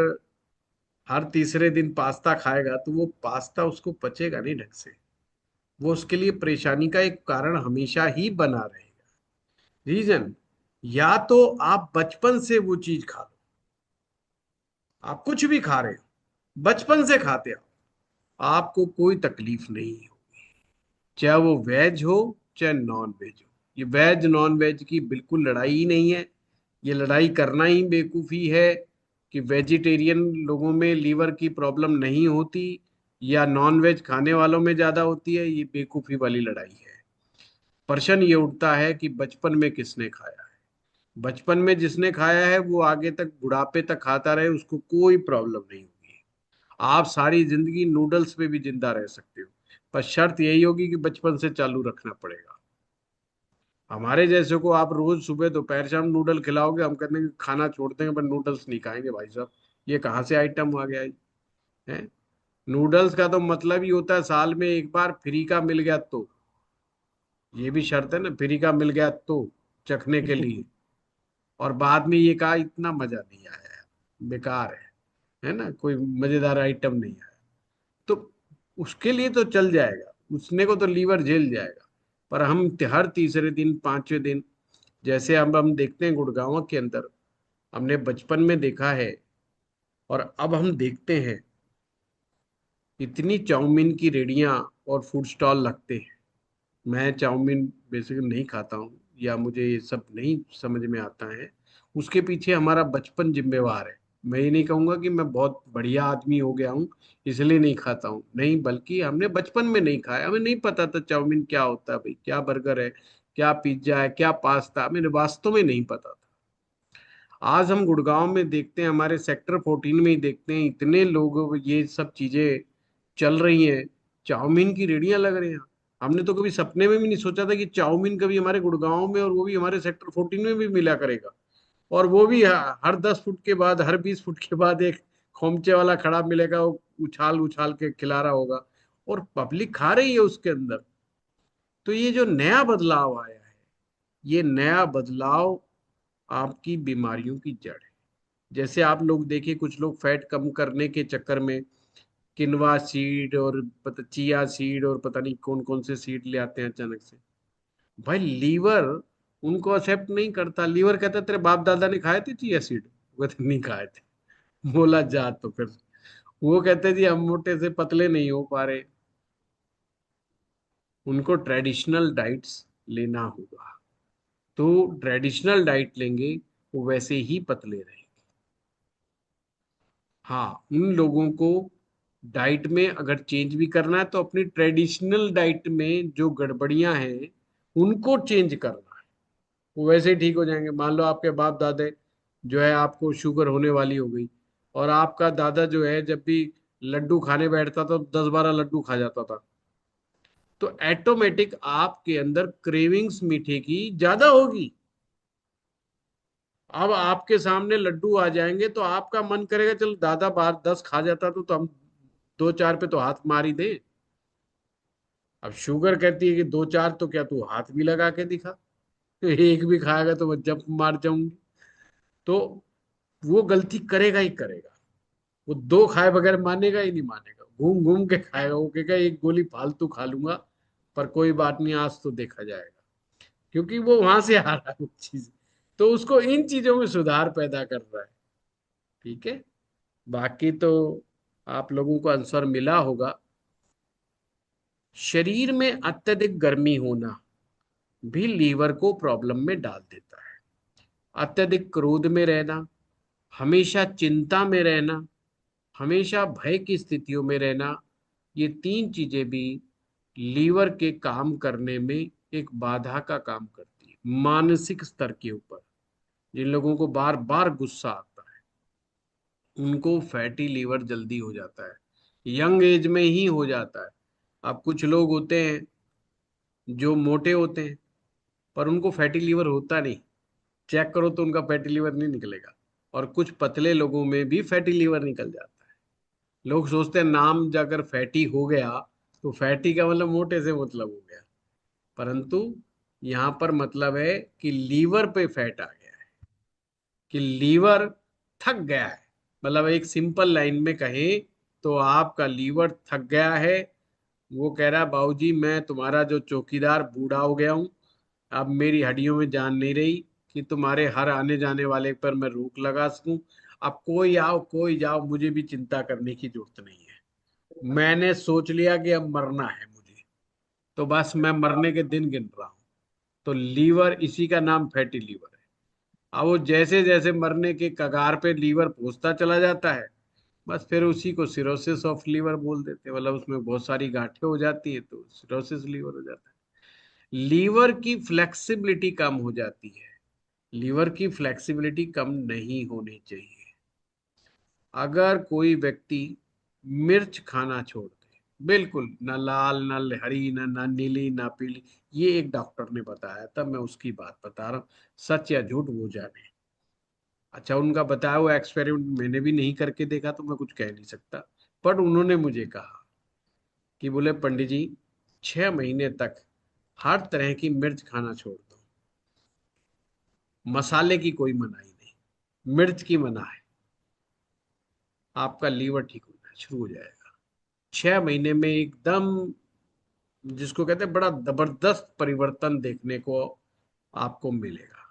हर तीसरे दिन पास्ता खाएगा तो वो पास्ता उसको पचेगा नहीं ढंग से, वो उसके लिए परेशानी का एक कारण हमेशा ही बना रहेगा। रीजन, या तो आप बचपन से वो चीज खा लो, आप कुछ भी खा रहे हो बचपन से खाते हो, आपको कोई तकलीफ नहीं हो, चाहे वो वेज हो चाहे नॉन वेज हो। ये वेज नॉन वेज की बिल्कुल लड़ाई ही नहीं है, ये लड़ाई करना ही बेवकूफ़ी है कि वेजिटेरियन लोगों में लीवर की प्रॉब्लम नहीं होती या नॉन वेज खाने वालों में ज़्यादा होती है, ये बेवकूफ़ी वाली लड़ाई है। प्रश्न ये उठता है कि बचपन में किसने खाया है। बचपन में जिसने खाया है वो आगे तक बुढ़ापे तक खाता रहे, उसको कोई प्रॉब्लम नहीं होगी। आप सारी जिंदगी नूडल्स पे भी जिंदा रह सकते हो, पर शर्त यही होगी कि बचपन से चालू रखना पड़ेगा। हमारे जैसे को आप रोज सुबह दोपहर शाम नूडल खिलाओगे, हम कहते हैं कि खाना छोड़ देंगे पर नूडल्स नहीं खाएंगे भाई साहब, ये कहाँ से आइटम आ गया है। नूडल्स का तो मतलब ही होता है साल में एक बार फ्री का मिल गया तो, ये भी शर्त है ना, फ्री का मिल गया तो चखने के लिए। और बाद में ये कहा इतना मजा नहीं आया यार, बेकार है ना, कोई मजेदार आइटम नहीं आया, तो उसके लिए तो चल जाएगा, उसने को तो लीवर झेल जाएगा। पर हम हर तीसरे दिन पांचवें दिन, जैसे हम देखते हैं गुड़गांव के अंदर, हमने बचपन में देखा है और अब हम देखते हैं, इतनी चाउमीन की रेडियां और फूड स्टॉल लगते हैं। मैं चाउमीन बेसिकली नहीं खाता हूँ, या मुझे ये सब नहीं समझ में आता है। उसके पीछे हमारा बचपन जिम्मेवार है। मैं ये नहीं कहूंगा कि मैं बहुत बढ़िया आदमी हो गया हूँ इसलिए नहीं खाता हूँ, नहीं, बल्कि हमने बचपन में नहीं खाया, हमें नहीं पता था चाउमीन क्या होता है भाई, क्या बर्गर है, क्या पिज्जा है, क्या पास्ता, हमें वास्तव में नहीं पता था। आज हम गुड़गांव में देखते हैं, हमारे सेक्टर 14 में ही देखते हैं, इतने लोग ये सब चीजें चल रही हैं, चाउमीन की रेडियां लग रही हैं। हमने तो कभी सपने में भी नहीं सोचा था कि चाउमीन कभी हमारे गुड़गांव में, और वो भी हमारे सेक्टर 14 में भी मिला करेगा। और वो भी हर 10 फुट के बाद, हर 20 फुट के बाद एक खोमचे वाला खड़ा मिलेगा, वो उछाल उछाल के खिला रहा होगा, और पब्लिक खा रही है उसके अंदर। तो ये जो नया बदलाव आया है, ये नया बदलाव आपकी बीमारियों की जड़ है। जैसे आप लोग देखिए, कुछ लोग फैट कम करने के चक्कर में किनवा सीड और पता चिया सीड और पता नहीं कौन कौन से सीड ले आते हैं अचानक से। भाई लीवर उनको एक्सेप्ट नहीं करता। लीवर कहता तेरे बाप दादा ने खाए थे चिया सीड? वो कहते नहीं खाए थे। बोला जा तो फिर वो कहते जी हम मोटे से पतले नहीं हो पा रहे। उनको ट्रेडिशनल डाइट्स लेना होगा। तो ट्रेडिशनल डाइट लेंगे वो वैसे ही पतले रहेंगे। हाँ, उन लोगों को डाइट में अगर चेंज भी करना है तो अपनी ट्रेडिशनल डाइट में जो गड़बड़ियां हैं उनको चेंज करना है। वो वैसे ही ठीक हो जाएंगे। मान लो आपके बाप दादे जो है, आपको शुगर होने वाली हो गई, और आपका दादा जो है जब भी लड्डू खाने बैठता था तो 10-12 लड्डू खा जाता था, तो ऑटोमेटिक आपके अंदर क्रेविंग्स मीठे की ज्यादा होगी। अब आपके सामने लड्डू आ जाएंगे तो आपका मन करेगा चलो दादा बाहर 10 खा जाता तो हम 2-4 पे तो हाथ मार ही दे। अब शुगर कहती है कि 2-4 तो क्या तू हाथ भी लगा के दिखा, तो एक भी खाएगा तो मैं जंप मार जाऊंगी। तो वो गलती करेगा ही करेगा। वो 2 खाए बगैर मानेगा ही नहीं, मानेगा घूम घूम के खाएगा। वो कहेगा एक गोली फालतू खा लूंगा, पर कोई बात नहीं आज तो देखा जाएगा। क्योंकि वो वहां से आ रहा है वो चीज। तो उसको इन चीजों में सुधार पैदा कर रहा है। ठीक है। बाकी तो आप लोगों को आंसर मिला होगा। शरीर में अत्यधिक गर्मी होना भी लीवर को प्रॉब्लम में डाल देता है। अत्यधिक क्रोध में रहना, हमेशा चिंता में रहना, हमेशा भय की स्थितियों में रहना, ये 3 चीजें भी लीवर के काम करने में एक बाधा का काम करती है। मानसिक स्तर के ऊपर जिन लोगों को बार बार गुस्सा आता है उनको फैटी लीवर जल्दी हो जाता है, यंग एज में ही हो जाता है। अब कुछ लोग होते हैं जो मोटे होते हैं पर उनको फैटी लीवर होता नहीं, चेक करो तो उनका फैटी लीवर नहीं निकलेगा। और कुछ पतले लोगों में भी फैटी लीवर निकल जाता है। लोग सोचते हैं नाम जाकर फैटी हो गया तो फैटी का मतलब मोटे से मतलब हो गया, परंतु यहाँ पर मतलब है कि लीवर पे फैट आ गया है, कि लीवर थक गया है। मतलब एक सिंपल लाइन में कहें तो आपका लीवर थक गया है। वो कह रहा है बाबूजी मैं तुम्हारा जो चौकीदार बूढ़ा हो गया हूँ, अब मेरी हड्डियों में जान नहीं रही कि तुम्हारे हर आने जाने वाले पर मैं रोक लगा सकूं। अब कोई आओ कोई जाओ, मुझे भी चिंता करने की जरूरत नहीं है। मैंने सोच लिया कि अब मरना है मुझे, तो बस मैं मरने के दिन गिन रहा हूँ। तो लीवर, इसी का नाम फैटी लीवर है। अब वो जैसे जैसे मरने के कगार पे लीवर पहुंचता चला जाता है, बस फिर उसी को सिरोसिस ऑफ लीवर बोल देते हैं। मतलब उसमें बहुत सारी गांठें हो जाती है तो सिरोसिस लीवर हो जाता है। लीवर की फ्लेक्सिबिलिटी कम हो जाती है। लीवर की फ्लेक्सिबिलिटी कम नहीं होनी चाहिए। अगर कोई व्यक्ति मिर्च खाना छोड़ दे, बिल्कुल ना लाल ना हरी ना नीली ना पीली, ये एक डॉक्टर ने बताया था, मैं उसकी बात बता रहा हूँ। सच या झूठ वो जाने। अच्छा, उनका बताया हुआ एक्सपेरिमेंट मैंने भी नहीं करके देखा तो मैं कुछ कह नहीं सकता। बट उन्होंने मुझे कहा कि बोले पंडित जी 6 महीने तक हर तरह की मिर्च खाना छोड़ दो। मसाले की कोई मनाही नहीं, मिर्च की मना है। आपका लीवर ठीक होना शुरू हो जाएगा 6 महीने में एकदम। जिसको कहते हैं बड़ा जबरदस्त परिवर्तन देखने को आपको मिलेगा।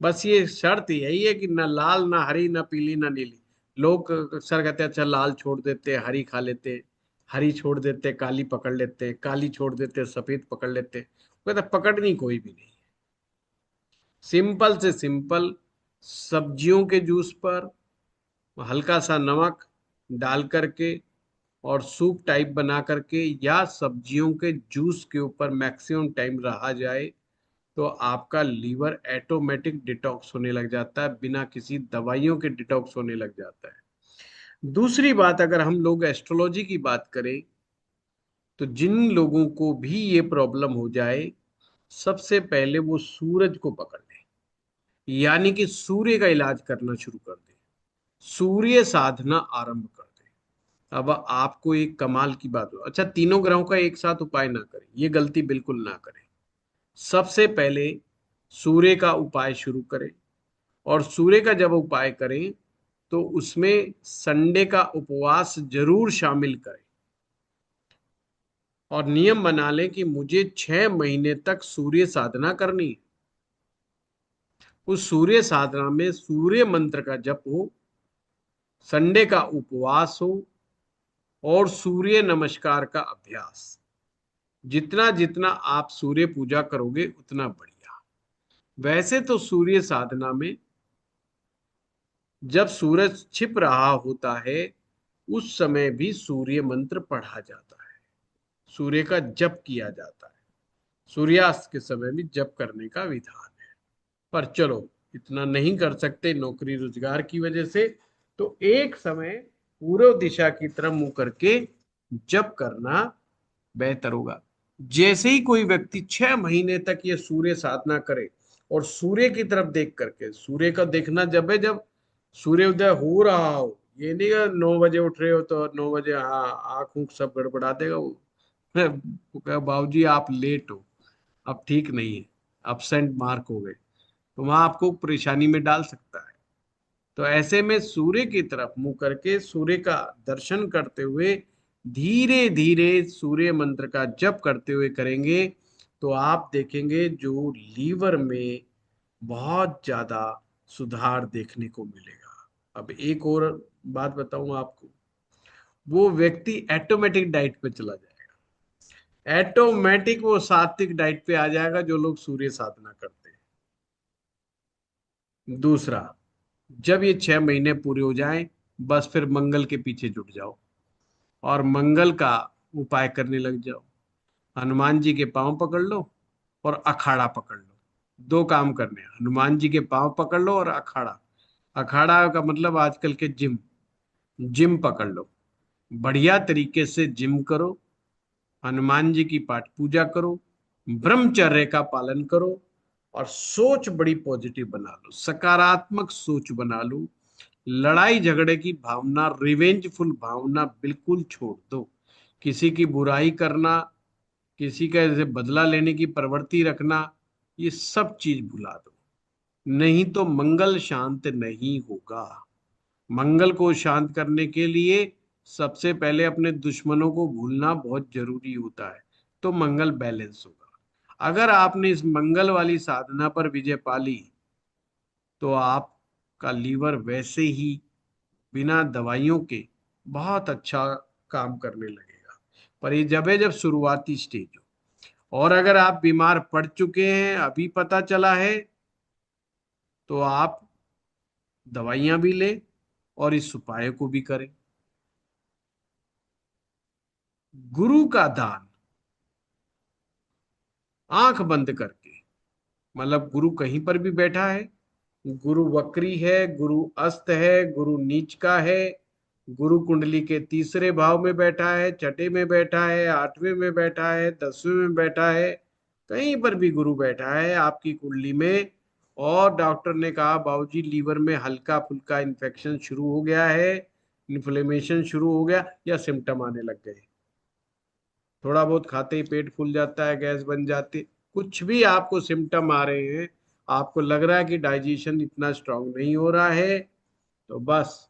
बस ये शर्त यही है कि ना लाल ना हरी ना पीली ना नीली। लोग अक्सर कहते हैं अच्छा लाल छोड़ देते हैं हरी खा लेते हैं, हरी छोड़ देते हैं काली पकड़ लेते हैं, काली छोड़ देते हैं सफेद पकड़ लेते हैं। वो कहते हैं पकड़नी कोई भी नहीं। सिंपल से सिंपल सब्जियों के जूस पर हल्का सा नमक डाल करके और सूप टाइप बना करके या सब्जियों के जूस के ऊपर मैक्सिमम टाइम रहा जाए तो आपका लीवर ऑटोमेटिक डिटॉक्स होने लग जाता है, बिना किसी दवाइयों के डिटॉक्स होने लग जाता है। दूसरी बात, अगर हम लोग एस्ट्रोलॉजी की बात करें तो जिन लोगों को भी ये प्रॉब्लम हो जाए सबसे पहले वो सूरज को पकड़ ले, यानी कि सूर्य का इलाज करना शुरू कर दे, सूर्य साधना आरंभ कर दे। अब आपको एक कमाल की बात हो, अच्छा तीनों ग्रहों का एक साथ उपाय ना करें, ये गलती बिल्कुल ना करें। सबसे पहले सूर्य का उपाय शुरू करें, और सूर्य का जब उपाय करें तो उसमें संडे का उपवास जरूर शामिल करें, और नियम बना लें कि मुझे 6 महीने तक सूर्य साधना करनी है। उस सूर्य साधना में सूर्य मंत्र का जप हो, संडे का उपवास हो, और सूर्य नमस्कार का अभ्यास। जितना जितना आप सूर्य पूजा करोगे उतना बढ़िया। वैसे तो सूर्य साधना में जब सूरज छिप रहा होता है उस समय भी सूर्य मंत्र पढ़ा जाता है, सूर्य का जप किया जाता है। सूर्यास्त के समय भी जप करने का विधान है। पर चलो, इतना नहीं कर सकते नौकरी रोजगार की वजह से, तो एक समय पूर्व दिशा की तरफ मुंह करके जप करना बेहतर होगा। जैसे ही कोई व्यक्ति 6 महीने तक ये सूर्य साधना करे और सूर्य की तरफ देख करके, सूर्य का देखना जब है जब सूर्योदय हो रहा हो, ये नहीं 9 बजे उठ रहे हो तो 9 बजे हाँ आंख ऊँख सब गड़बड़ा देगा वो कहा बाबूजी आप लेट हो, अब ठीक नहीं है, absent मार्क हो गए, तो वहां आपको परेशानी में डाल सकता है। तो ऐसे में सूर्य की तरफ मुंह करके सूर्य का दर्शन करते हुए धीरे धीरे सूर्य मंत्र का जप करते हुए करेंगे, तो आप देखेंगे जो लीवर में बहुत ज्यादा सुधार देखने को मिलेगा। अब एक और बात बताऊं आपको, वो व्यक्ति ऑटोमेटिक डाइट पे चला जाएगा। ऑटोमेटिक वो सात्विक डाइट पे आ जाएगा जो लोग सूर्य साधना करते हैं। दूसरा, जब ये 6 महीने पूरे हो जाएं, बस फिर मंगल के पीछे जुट जाओ और मंगल का उपाय करने लग जाओ। हनुमान जी के पांव पकड़ लो और अखाड़ा पकड़ लो। दो काम करने हैं, हनुमान जी के पांव पकड़ लो और अखाड़ा। अखाड़ा का मतलब आजकल के जिम, जिम पकड़ लो। बढ़िया तरीके से जिम करो, हनुमान जी की पाठ पूजा करो, ब्रह्मचर्य का पालन करो, और सोच बड़ी पॉजिटिव बना लो, सकारात्मक सोच बना लो। लड़ाई झगड़े की भावना, रिवेंजफुल भावना बिल्कुल छोड़ दो। किसी की बुराई करना, किसी का जैसे बदला लेने की प्रवृत्ति रखना, ये सब चीज भुला दो। नहीं तो मंगल शांत नहीं होगा। मंगल को शांत करने के लिए सबसे पहले अपने दुश्मनों को भूलना बहुत जरूरी होता है, तो मंगल बैलेंस होगा। अगर आपने इस मंगल वाली साधना पर विजय पा ली तो आपका लीवर वैसे ही बिना दवाइयों के बहुत अच्छा काम करने लगेगा। पर ये जब है जब शुरुआती स्टेज हो, और अगर आप बीमार पड़ चुके हैं अभी पता चला है, तो आप दवाइयां भी लें और इस उपाय को भी करें। गुरु का दान आंख बंद करके, मतलब गुरु कहीं पर भी बैठा है, गुरु वक्री है, गुरु अस्त है, गुरु नीच का है, गुरु कुंडली के तीसरे भाव में बैठा है, छठे में बैठा है, आठवें में बैठा है, 10वें में बैठा है, कहीं पर भी गुरु बैठा है आपकी कुंडली में, और डॉक्टर ने कहा बाबूजी लीवर में हल्का फुल्का इन्फेक्शन शुरू हो गया है, इन्फ्लेमेशन शुरू हो गया या सिम्टम आने लग गए, थोड़ा बहुत खाते ही पेट फूल जाता है, गैस बन जाती, कुछ भी आपको सिम्टम आ रहे हैं, आपको लग रहा है कि डाइजेशन इतना स्ट्रांग नहीं हो रहा है, तो बस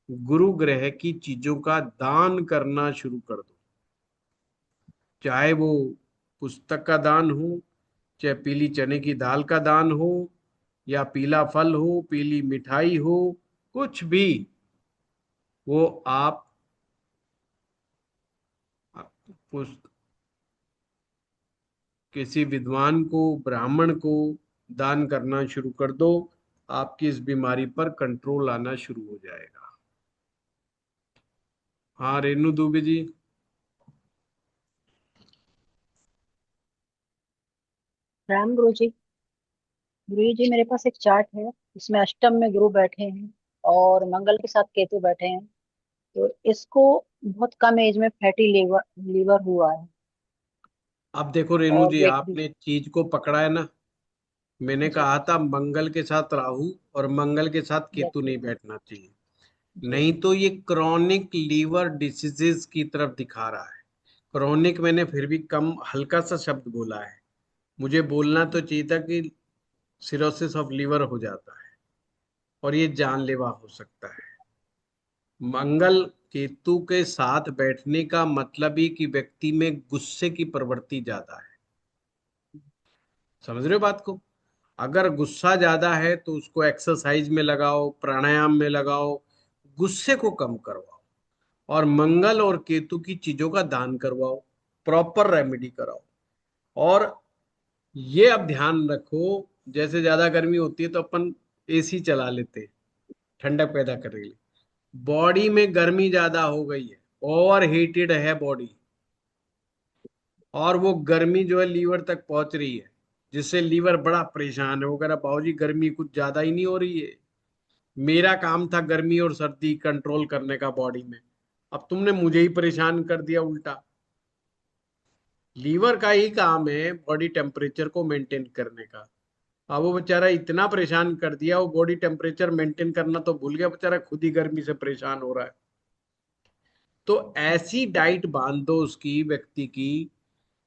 गुरु ग्रह की चीजों का दान करना शुरू कर दो। चाहे वो पुस्तक का दान हो, चाहे पीली चने की दाल का दान हो, या पीला फल हो, पीली मिठाई हो, कुछ भी, वो आप पुस्त किसी विद्वान को, ब्राह्मण को दान करना शुरू कर दो। आपकी इस बीमारी पर कंट्रोल आना शुरू हो जाएगा। हाँ रेनू दुबे जी। राम गुरु जी। गुरु जी, मेरे पास एक चार्ट है। इसमें अष्टम में गुरु बैठे हैं और मंगल के साथ केतु बैठे हैं। तो इसको बहुत कम एज में फैटी लीवर लीवर हुआ है अब देखो रेनू और जी, वेट भी। आपने चीज को पकड़ा है ना। मैंने जी। कहा था मंगल के साथ राहु और मंगल के साथ यस। केतु नहीं बैठना चाहिए। जी। नहीं तो ये क्रॉनिक लीवर डिसीजेस की तरफ दिखा रहा है। क्रॉनिक मैंने फिर भी कम हल्का सा शब्द बोला है, मुझे बोलना तो चाहिए था कि सिरोसिस ऑफ लीवर हो जाता है। और ये जानलेवा हो सकता है। मंगल केतु के साथ बैठने का मतलब ही कि व्यक्ति में गुस्से की प्रवृत्ति ज्यादा है। समझ रहे हो बात को? अगर गुस्सा ज्यादा है तो उसको एक्सरसाइज में लगाओ, प्राणायाम में लगाओ, गुस्से को कम करवाओ। और मंगल और केतु की चीजों का दान करवाओ, प्रॉपर रेमेडी कराओ। और ये अब ध्यान रखो, जैसे ज्यादा गर्मी होती है तो अपन एसी चला लेते हैं ठंडक पैदा करने के लिए। बॉडी में गर्मी ज्यादा हो गई है, ओवर हीटेड है बॉडी, और वो गर्मी जो है लीवर तक पहुंच रही है, जिससे लीवर बड़ा परेशान है। वो कह रहा बाबूजी गर्मी कुछ ज्यादा ही नहीं हो रही है, मेरा काम था गर्मी और सर्दी कंट्रोल करने का बॉडी में, अब तुमने मुझे ही परेशान कर दिया उल्टा। लीवर का ही काम है बॉडी टेम्परेचर को मेंटेन करने का। अब वो बेचारा इतना परेशान कर दिया, वो बॉडी टेम्परेचर मेंटेन करना तो भूल गया बेचारा, खुद ही गर्मी से परेशान हो रहा है। तो ऐसी डाइट बांध दो उसकी, व्यक्ति की,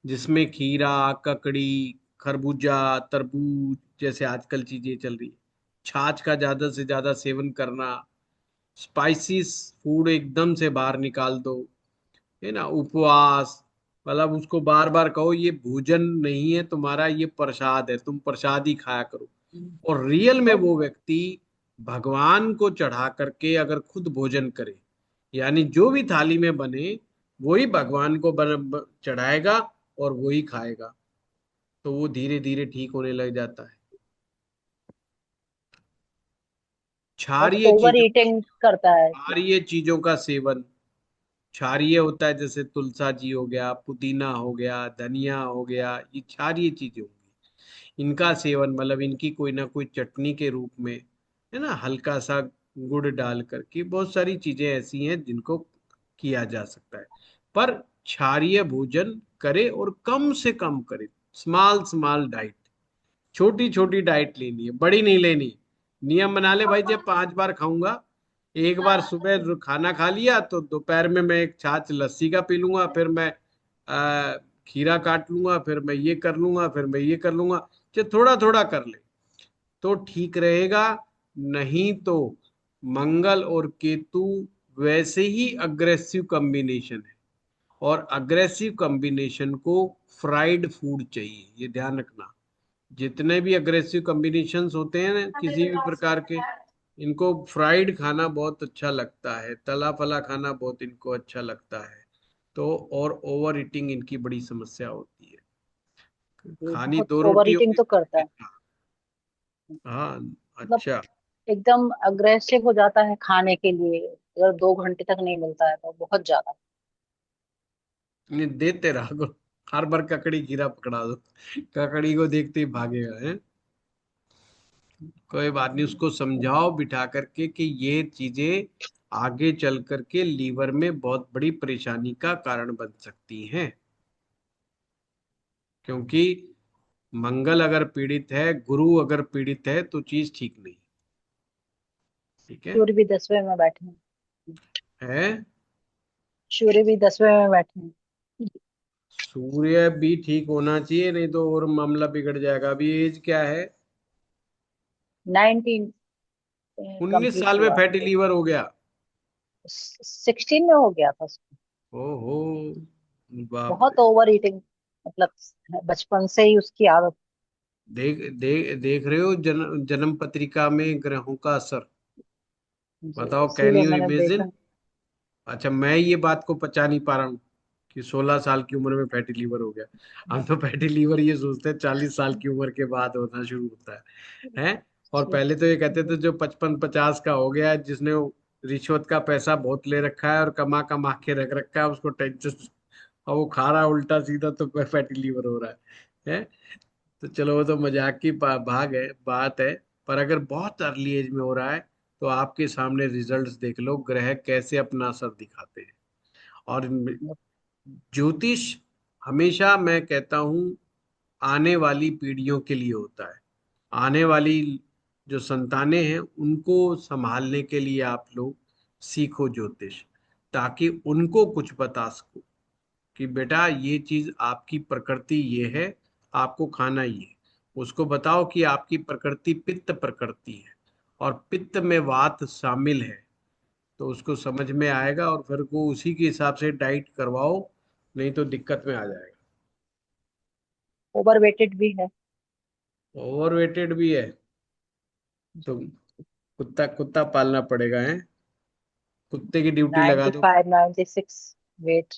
जिसमें खीरा, ककड़ी, खरबूजा, तरबूज जैसे आजकल चीजें चल रही है, छाछ का ज्यादा से ज्यादा सेवन करना, स्पाइसीज फूड एकदम से बाहर निकाल दो, है ना, उपवास। मतलब उसको बार बार कहो ये भोजन नहीं है तुम्हारा, ये प्रसाद है, तुम प्रसाद ही खाया करो। और रियल में वो व्यक्ति भगवान को चढ़ा करके अगर खुद भोजन करे, यानी जो भी थाली में बने वही भगवान को चढ़ाएगा और वही खाएगा, तो वो धीरे धीरे ठीक होने लग जाता है। बट क्षारीय ओवर चीजों ईटिंग करता है। क्षारीय चीजों का सेवन, क्षारीय होता है जैसे तुलसा जी हो गया, पुदीना हो गया, धनिया हो गया, ये क्षारीय चीजें होंगी। इनका सेवन मतलब इनकी कोई ना कोई चटनी के रूप में, है ना, हल्का सा गुड़ डाल करके, बहुत सारी चीजें ऐसी हैं जिनको किया जा सकता है। पर क्षारीय भोजन करे और कम से कम करे, स्मॉल स्मॉल डाइट, छोटी छोटी डाइट लेनी है, बड़ी नहीं लेनी। नियम बना ले भाई, जब 5 बार खाऊंगा, एक बार सुबह खाना खा लिया तो दोपहर में मैं एक छाछ लस्सी का पी लूंगा, फिर मैं आ, खीरा काट लूंगा, फिर मैं ये कर लूंगा, फिर मैं ये कर लूंगा। चाहे थोड़ा थोड़ा कर ले तो ठीक रहेगा। नहीं तो मंगल और केतु वैसे ही अग्रेसिव कॉम्बिनेशन है, और अग्रेसिव कॉम्बिनेशन को फ्राइड फूड चाहिए, ये ध्यान रखना। जितने भी अग्रेसिव कॉम्बिनेशंस होते हैं ना किसी भी प्रकार के, इनको फ्राइड खाना बहुत अच्छा लगता है, तला फला खाना बहुत इनको अच्छा लगता है। तो और ओवर ईटिंग इनकी बड़ी समस्या होती है। ये खानी बहुत दो ओवर रोटी ईटिंग होगी तो तो करता है। एक खा। हाँ। मतलब अच्छा। एकदम अग्रेसिव हो जाता है खाने के लिए, अगर 2 घंटे तक नहीं मिलता है तो बहुत ज्यादा। नहीं देते रहा करो, हर बार ककड़ी खीरा पकड़ा दो, ककड़ी को देखते ही भागेगा है। कोई बात नहीं, उसको समझाओ बिठा करके कि ये चीजें आगे चल करके लीवर में बहुत बड़ी परेशानी का कारण बन सकती हैं। क्योंकि मंगल अगर पीड़ित है, गुरु अगर पीड़ित है, तो चीज ठीक नहीं। ठीक है। सूर्य भी 10वें में बैठे हैं। है। सूर्य भी 10वें में बैठे हैं। सूर्य भी ठीक होना चाहिए, नहीं तो और मामला बिगड़ जाएगा। अभी एज क्या है? 19 उन्नीस कंप्लीट साल में हुआ। फैटी लीवर हो गया? 16 में हो गया था उसको। ओहो, बाप रे। बहुत ओवर ईटिंग, मतलब बचपन से ही उसकी आदत। देख रहे हो जन्म पत्रिका में ग्रहों का असर? जी, बताओ, कैन इसीलिए यू मैंने इमेजिन? देखा। अच्छा, मैं ये बात को पचा नहीं पा रहा हूँ कि 16 साल की उम्र में फैटी लीवर हो गया। हम तो फैटी लीवर ये सोचते हैं 40 साल की उम्र के बाद होना शुरू होता है। और पहले तो ये कहते थे जो 55-50 का हो गया है, जिसने वो रिश्वत का पैसा बहुत ले रखा है और कमा कमा के रख रखा है, उसको टेंशन, और वो खा रहा है उल्टा सीधा, तो फैटी लीवर हो रहा है। तो चलो वो तो मजाक की भाग है, बात है। पर अगर बहुत अर्ली एज में हो रहा है तो आपके सामने रिजल्ट्स देख लो, ग्रह कैसे अपना असर दिखाते हैं। और ज्योतिष हमेशा, मैं कहता हूँ, आने वाली पीढ़ियों के लिए होता है। आने वाली जो संतानें हैं उनको संभालने के लिए आप लोग सीखो ज्योतिष, ताकि उनको कुछ बता सको कि बेटा ये चीज आपकी प्रकृति ये है, आपको खाना ही है। उसको बताओ कि आपकी प्रकृति पित्त प्रकृति है, और पित्त में वात शामिल है, तो उसको समझ में आएगा और फिर को उसी के हिसाब से डाइट करवाओ, नहीं तो दिक्कत में आ जाएगा। ओवरवेटेड भी है। ओवरवेटेड भी है तो कुत्ता कुत्ता पालना पड़ेगा है, कुत्ते की ड्यूटी लगा नाइन्टी दो। Five 96 wait.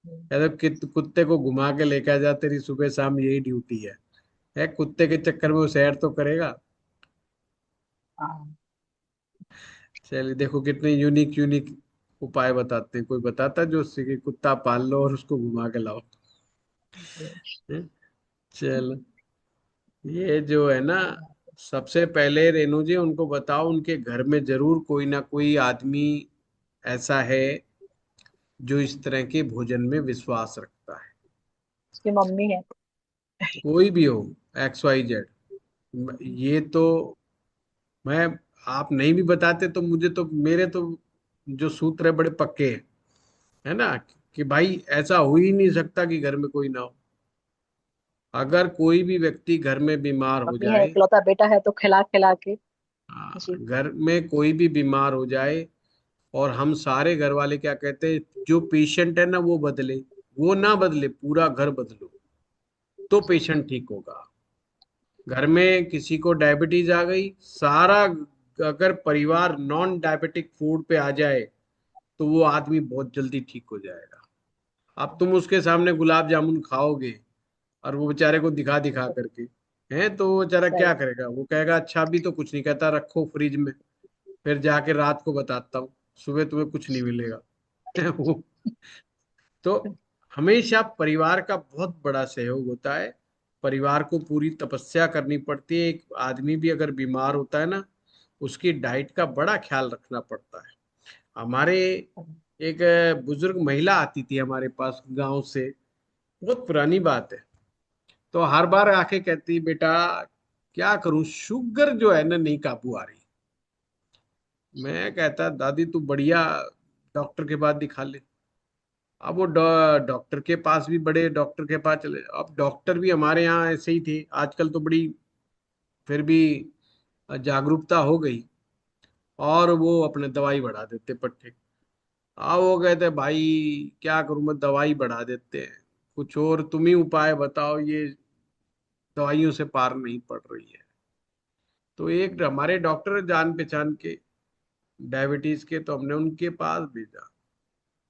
या तो कुत्ते को घुमा के लेकर जा, तेरी सुबह शाम यही ड्यूटी है कुत्ते के चक्कर में वो सैर तो करेगा। हाँ। चलिए देखो कितने यूनिक यूनिक उपाय बताते हैं, कोई बताता है जो उससे कि कुत्ता पाल लो और उसको घुमा के लाओ। हैं? चलो, ये जो है ना, सबसे पहले रेणु जी उनको बताओ उनके घर में जरूर कोई ना कोई आदमी ऐसा है जो इस तरह के भोजन में विश्वास रखता है। उसकी मम्मी है। कोई भी हो, एक्स वाई जेड, ये तो मैं, आप नहीं भी बताते तो मुझे तो, मेरे तो जो सूत्र है बड़े पक्के हैं, है ना, कि भाई ऐसा हो ही नहीं सकता कि घर में कोई ना हो। अगर कोई भी व्यक्ति घर में बीमार हो मम्मी है, जाए, इकलौता बेटा है तो खिला खिला के। जी। घर में कोई भी बीमार हो जाए, और हम सारे घर वाले क्या कहते हैं, जो पेशेंट है ना वो बदले, वो ना बदले, पूरा घर बदलो, तो पेशेंट ठीक होगा। घर में किसी को डायबिटीज आ गई, सारा, अगर परिवार नॉन डायबिटिक फूड पे आ जाए तो वो आदमी बहुत जल्दी ठीक हो जाएगा। अब तुम उसके सामने गुलाब जामुन खाओगे और वो बेचारे को दिखा दिखा करके, हैं, तो वो बेचारा क्या सही। करेगा, वो कहेगा अच्छा अभी तो कुछ नहीं, कहता रखो फ्रिज में, फिर जाके रात को बताता हूँ, सुबह तुम्हें कुछ नहीं मिलेगा। वो तो हमेशा परिवार का बहुत बड़ा सहयोग होता है, परिवार को पूरी तपस्या करनी पड़ती है। एक आदमी भी अगर बीमार होता है ना, उसकी डाइट का बड़ा ख्याल रखना पड़ता है। हमारे एक बुजुर्ग महिला आती थी हमारे पास गांव से, बहुत पुरानी बात है, तो हर बार आके कहती बेटा क्या करूं, शुगर जो है ना नहीं काबू आ रही। मैं कहता दादी तू बढ़िया डॉक्टर के पास दिखा ले। अब वो डॉक्टर के पास भी, बड़े डॉक्टर के पास चले, अब डॉक्टर भी हमारे यहाँ ऐसे ही थे, आजकल तो बड़ी फिर भी जागरूकता हो गई, और वो अपने दवाई बढ़ा देते पट्टे। अब वो कहते भाई क्या करूं मैं, दवाई बढ़ा देते हैं, कुछ और तुम ही उपाय बताओ, ये दवाइयों से पार नहीं पड़ रही है। तो एक हमारे डॉक्टर जान पहचान के डायबिटीज के, तो हमने उनके पास भेजा।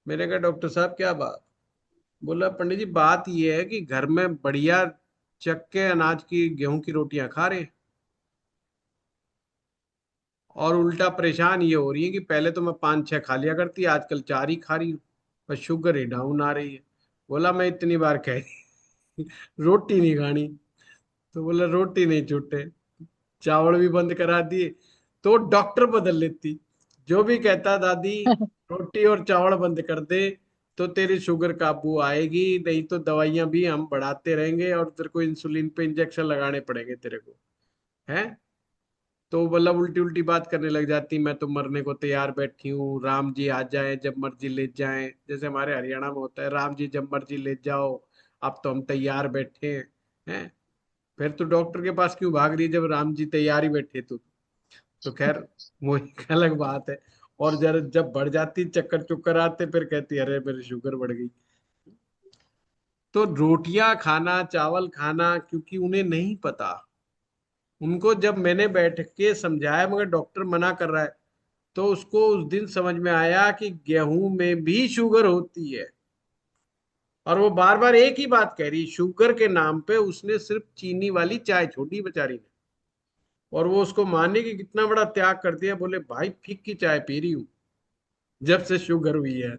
मैंने कहा डॉक्टर साहब क्या बात, बोला पंडित जी बात यह है कि घर में बढ़िया चक्के अनाज की, गेहूं की रोटियां खा रहे हैं, और उल्टा परेशान ये हो रही है कि पहले तो मैं 5-6 खा लिया करती, आजकल 4 ही खा रही हूँ, बस शुगर ही डाउन आ रही है। बोला मैं इतनी बार कह रोटी नहीं खानी, तो बोला रोटी नहीं छूटे, चावल भी बंद करा दिए, तो डॉक्टर बदल लेती, जो भी कहता दादी रोटी और चावल बंद कर दे तो तेरी शुगर काबू आएगी, नहीं तो दवाइयां भी हम बढ़ाते रहेंगे और तेरे को इंसुलिन पे इंजेक्शन लगाने पड़ेंगे तेरे को, है। तो मतलब उल्टी उल्टी बात करने लग जाती, मैं तो मरने को तैयार बैठी हूँ, राम जी आ जाए जब मर्जी ले जाएं, जैसे हमारे हरियाणा में होता है, राम जी जब मर्जी ले जाओ, अब तो हम तैयार बैठे हैं। फिर तो डॉक्टर के पास क्यों भाग रही है जब राम जी तैयार ही बैठे तो खैर वो एक अलग बात है। और जरा जब बढ़ जाती, चक्कर चुक्कर आते, फिर कहती अरे मेरी शुगर बढ़ गई। तो रोटियां खाना, चावल खाना, क्योंकि उन्हें नहीं पता, उनको जब मैंने बैठ के समझाया मगर डॉक्टर मना कर रहा है, तो उसको उस दिन समझ में आया कि गेहूं में भी शुगर होती है। और वो बार बार एक ही बात कह रही, शुगर के नाम पे उसने सिर्फ चीनी वाली चाय छोड़ी बेचारी ने, और वो उसको मानने की कितना बड़ा त्याग कर दिया, बोले भाई फीकी चाय पी रही हूँ जब से शुगर हुई है,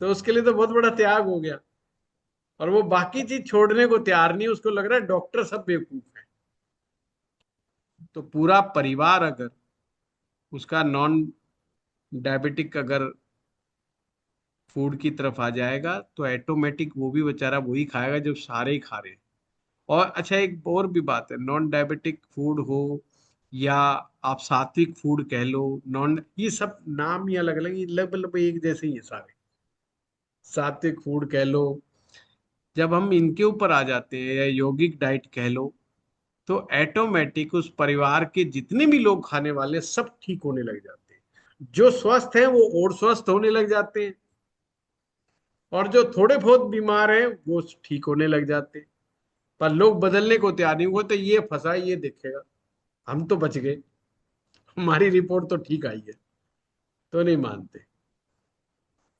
तो उसके लिए तो बहुत बड़ा त्याग हो गया। और वो बाकी चीज छोड़ने को तैयार नहीं, उसको लग रहा है डॉक्टर सब बेवकूफ है। तो पूरा परिवार अगर उसका नॉन डायबिटिक अगर फूड की तरफ आ जाएगा, तो ऑटोमेटिक वो भी बेचारा वही खाएगा जो सारे ही खा रहे हैं। और अच्छा एक और भी बात है, नॉन डायबिटिक फूड हो या आप सात्विक फूड कह लो, नॉन, ये सब नाम ही अलग अलग, ये लगभग एक जैसे ही है सारे, सात्विक फूड कह लो, जब हम इनके ऊपर आ जाते हैं या यौगिक डाइट कह लो, तो ऑटोमेटिक उस परिवार के जितने भी लोग खाने वाले सब ठीक होने लग जाते हैं। जो स्वस्थ हैं वो और स्वस्थ होने लग जाते हैं, और जो थोड़े बहुत बीमार हैं वो ठीक होने लग जाते हैं। पर लोग बदलने को तैयार नहीं होते, ये फंसा ये देखेगा, हम तो बच गए, हमारी रिपोर्ट तो ठीक आई है, तो नहीं मानते। ठीक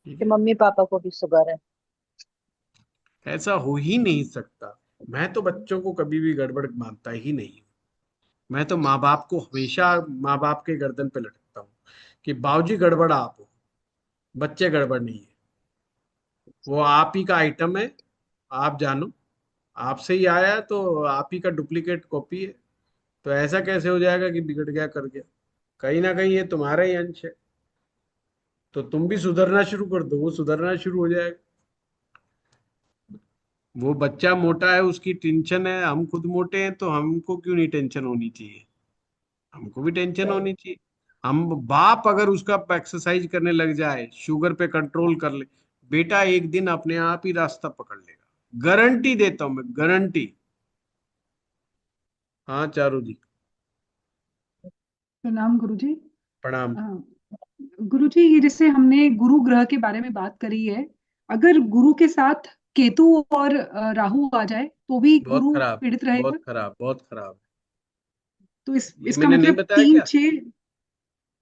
कि है, मम्मी पापा को भी शुगर है। ऐसा हो ही नहीं सकता। मैं तो बच्चों को कभी भी गड़बड़ मानता ही नहीं। मैं तो माँ बाप को हमेशा माँ बाप के गर्दन पे लटकता हूँ कि बाबूजी गड़बड़ आप हो, बच्चे गड़बड़ नहीं है। वो आप ही का आइटम है, आप जानो, आपसे ही आया है, तो आप ही का डुप्लीकेट कॉपी है। तो ऐसा कैसे हो जाएगा कि बिगड़ गया कर गया? कहीं ना कहीं ये तुम्हारा ही अंश है। तो तुम भी सुधरना शुरू कर दो, वो सुधरना शुरू हो जाएगा। वो बच्चा मोटा है उसकी टेंशन है, हम खुद मोटे हैं तो हमको क्यों नहीं टेंशन होनी चाहिए? हमको भी टेंशन होनी चाहिए। हम बाप अगर उसका एक्सरसाइज करने लग जाए, शुगर पे कंट्रोल कर ले, बेटा एक दिन अपने आप ही रास्ता पकड़ लेगा, गारंटी देता हूं मैं, गारंटी। हाँ चारू जी। प्रणाम गुरुजी। प्रणाम। अ, गुरुजी, ये जैसे हमने गुरु ग्रह के बारे में बात करी है, अगर गुरु के साथ केतु और राहु आ जाए तो भी बहुत गुरु खराब, पीड़ित रहेगा? बहुत खराब, बहुत खराब। तो ये इसका मैंने नहीं मतलब बताया तीन क्या? छह